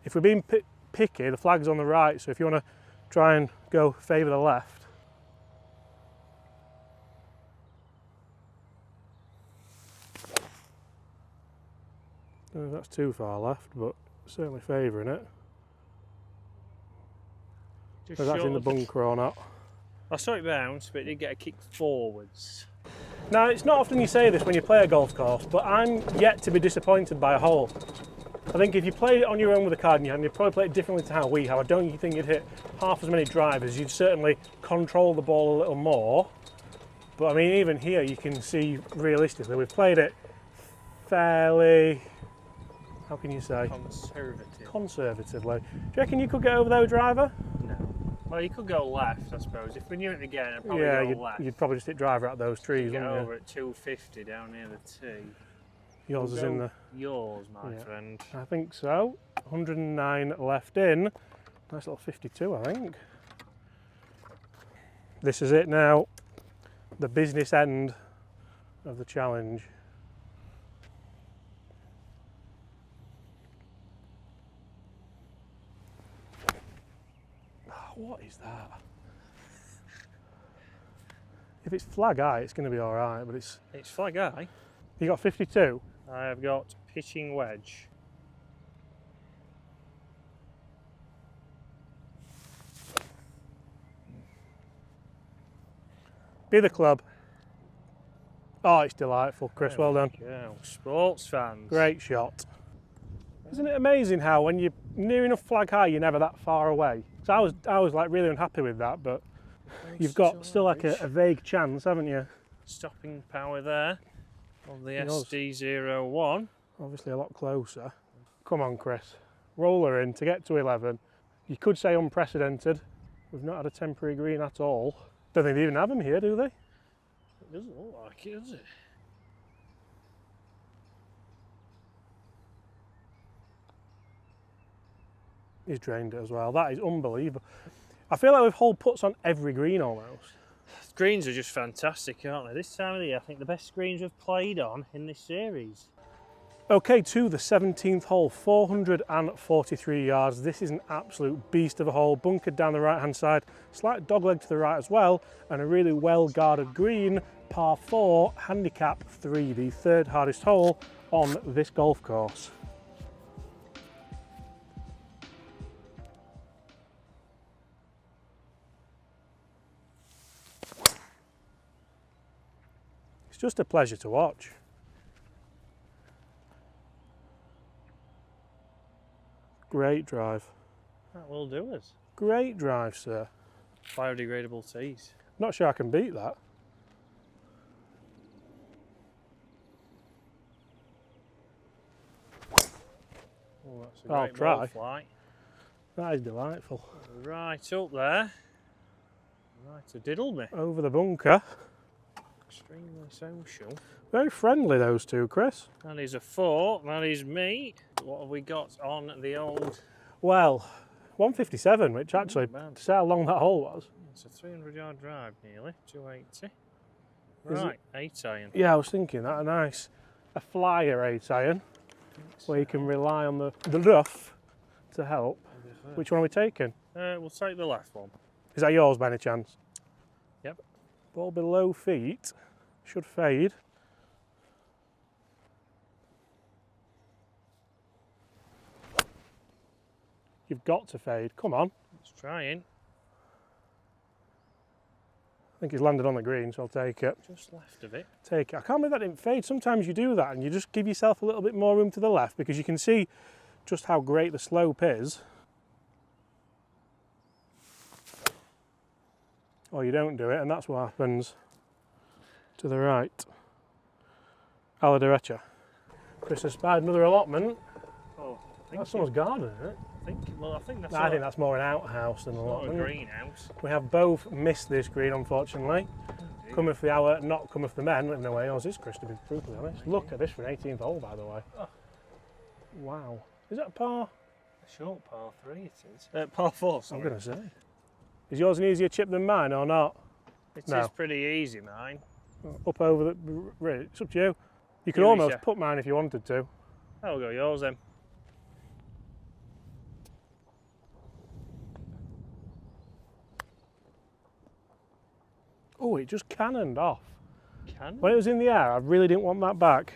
If we're being picky, the flag's on the right, so if you want to try and go favour the left. Don't know if that's too far left, but certainly favouring it. Just Whether that's short in the of bunker or not. I saw it bounce, but it did get a kick forwards. Now, it's not often you say this when you play a golf course, but I'm yet to be disappointed by a hole. I think if you played it on your own with a card in your hand, you'd probably play it differently to how we have. I don't think you'd hit half as many drivers. You'd certainly control the ball a little more. But I mean, even here you can see realistically, we've played it fairly, how can you say? Conservatively. Do you reckon you could get over there with driver? No. Well, you could go left, I suppose. If we knew it again, I'd probably Yeah, go left. you'd probably just hit driver at those trees, Get wouldn't you? over at 250 down near the tee. Yours We'll is in go the... Yours, my Yeah. friend. I think so. 109 left in. Nice little 52, I think. This is it now. The business end of the challenge. Oh, what is that? If it's flag eye, it's going to be all right, but it's... It's flag eye. You got 52? I have got pitching wedge. Be the club. Oh, it's delightful, Chris. Well done. Yeah, sports fans. Great shot. Isn't it amazing how when you're near enough flag high, you're never that far away? So I was like really unhappy with that, but you've got still like a vague chance, haven't you? Stopping power there on the Yours. SD01. Obviously a lot closer. Come on, Chris. Roller in to get to 11. You could say unprecedented. We've not had a temporary green at all. Don't think they even have them here, do they? It doesn't look like it, does it? He's drained it as well. That is unbelievable. I feel like we've hole puts on every green almost. Greens are just fantastic, aren't they? This time of the year, I think the best greens we've played on in this series. Okay, to the 17th hole, 443 yards. This is an absolute beast of a hole, bunkered down the right-hand side, slight dogleg to the right as well, and a really well-guarded green, par 4, handicap 3, the third hardest hole on this golf course. It's just a pleasure to watch. Great drive. That will do us. Great drive, sir. Biodegradable tees. Not sure I can beat that. Oh, that's a I'll great try. ball flight. That is delightful. Right up there. Right to diddle me. Over the bunker. Extremely social. Very friendly, those two, Chris. That is a 4. That is me. What have we got on the old? Well, 157, which actually, bad. to see how long that hole was. It's a 300-yard drive, nearly 280. Is Right, 8 iron. Yeah, I was thinking that. Nice. A flyer 8 iron, where you can rely on the rough to help. Which one are we taking? We'll take the left one. Is that yours by any chance? Yep. Ball below feet. Should fade. You've got to fade. Come on. Let's try in. I think he's landed on the green, so I'll take it. Just left of it. Take it. I can't believe that didn't fade. Sometimes you do that and you just give yourself a little bit more room to the left because you can see just how great the slope is. Or you don't do it, and that's what happens to the right. A la derecha. Chris has spied another allotment. Oh, That's someone's garden, isn't it? I think that's I think that's more an outhouse than an not a allotment. greenhouse. We have both missed this green, unfortunately. Coming for the hour, not coming for the men, in a way. Yours is, Chris, to be brutally honest. Look at this for an 18th hole, by the way. Oh. Wow. Is that a par? A short par 3 it is. Par 4, I'm sorry. going to say. Is yours an easier chip than mine or not? It No. is pretty easy, mine. Up over the... Really, it's up to you. You could You almost wish, yeah. put mine if you wanted to. I'll go yours then. Oh, it just cannoned off. Can When it was in the air, I really didn't want that back.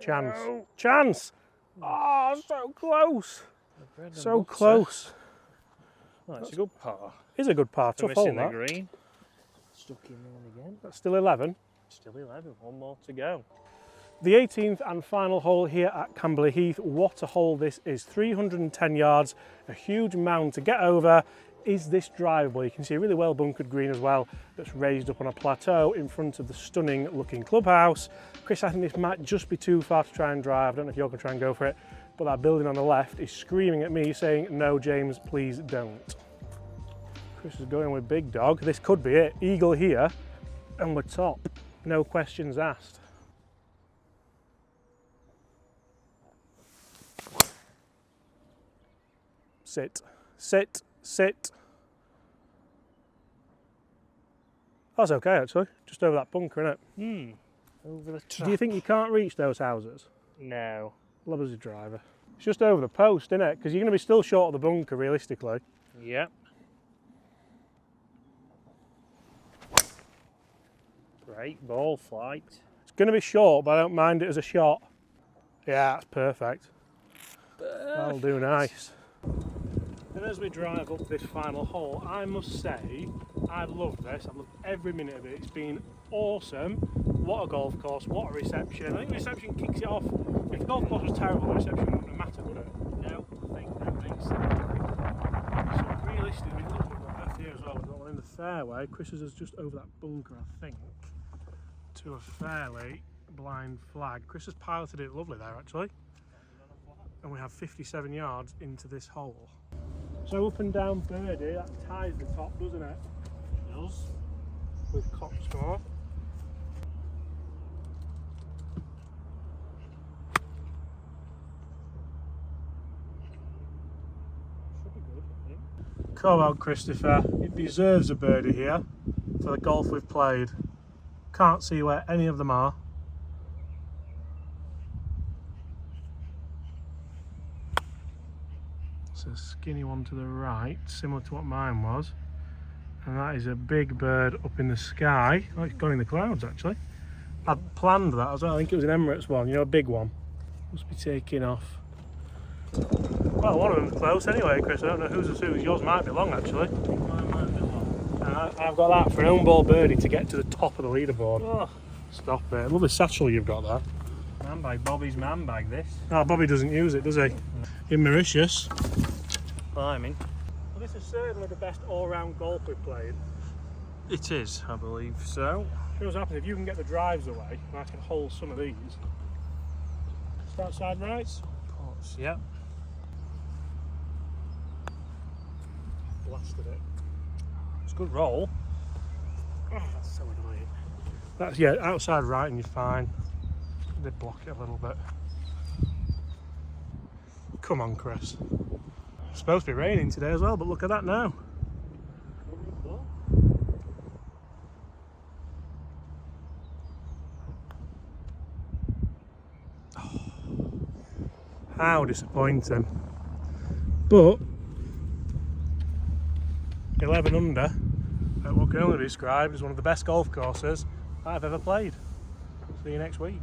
Chance. No. Chance! Oh, so close. Bread and So butter. close. Oh, it's a good par. Is a good par. We're Tough hole, missing the that. green. Stuck in there again. That's still 11. Still 11. One more to go. The 18th and final hole here at Camberley Heath. What a hole this is. 310 yards, a huge mound to get over. Is this drivable? You can see a really well bunkered green as well that's raised up on a plateau in front of the stunning looking clubhouse. Chris, I think this might just be too far to try and drive. I don't know if you're going to try and go for it, but that building on the left is screaming at me saying, no, James, please don't. Chris is going with big dog. This could be it. Eagle here, and we're top. No questions asked. Sit, sit, sit. That's okay actually, just over that bunker, innit? Over the top. Do you think you can't reach those houses? No. Love as a driver. It's just over the post, innit? Because you're going to be still short of the bunker realistically. Yep. Great ball flight. It's going to be short, but I don't mind it as a shot. Yeah, that's perfect. That'll do nice. And as we drive up this final hole, I must say, I've loved this. I've loved every minute of it. It's been awesome. What a golf course, what a reception. I think the reception kicks it off. If the golf course was terrible, the reception wouldn't have mattered, would it? No, I think that makes sense. So realistically, look, we've got left here as well. We've got one in the fairway. Chris's is just over that bunker, I think, to a fairly blind flag. Chris has piloted it lovely there, actually. And we have 57 yards into this hole. So up and down birdie, that ties the top, doesn't it? It does. With Coxmore. Should be good, I think. Come on, Christopher. It deserves a birdie here for the golf we've played. Can't see where any of them are. It's a skinny one to the right, similar to what mine was. And that is a big bird up in the sky. Oh, it's gone in the clouds actually. I'd planned that as well. I think it was an Emirates one, you know, a big one. Must be taking off. Well, one of them's close anyway, Chris. I don't know whose is whose. Yours might be long actually. Mine might be long. And I've got that for an own ball birdie to get to the top of the leaderboard. Oh, Stop it. Lovely satchel you've got there. man bag, Bobby's man bag this. Oh, Bobby doesn't use it, does he? In Mauritius. Climbing. Well, this is certainly the best all-round golf we've played. It is, I believe so. You know what's happening? If you can get the drives away, I can hold some of these. Start side rights. Pots, yep. Blasted it. It's a good roll. Oh, that's so annoying. That's, yeah, outside right and you're fine. They block it a little bit. Come on, Chris. It's supposed to be raining today as well, but look at that now. Oh, how disappointing. But 11 under at what can only be described as one of the best golf courses I've ever played. See you next week.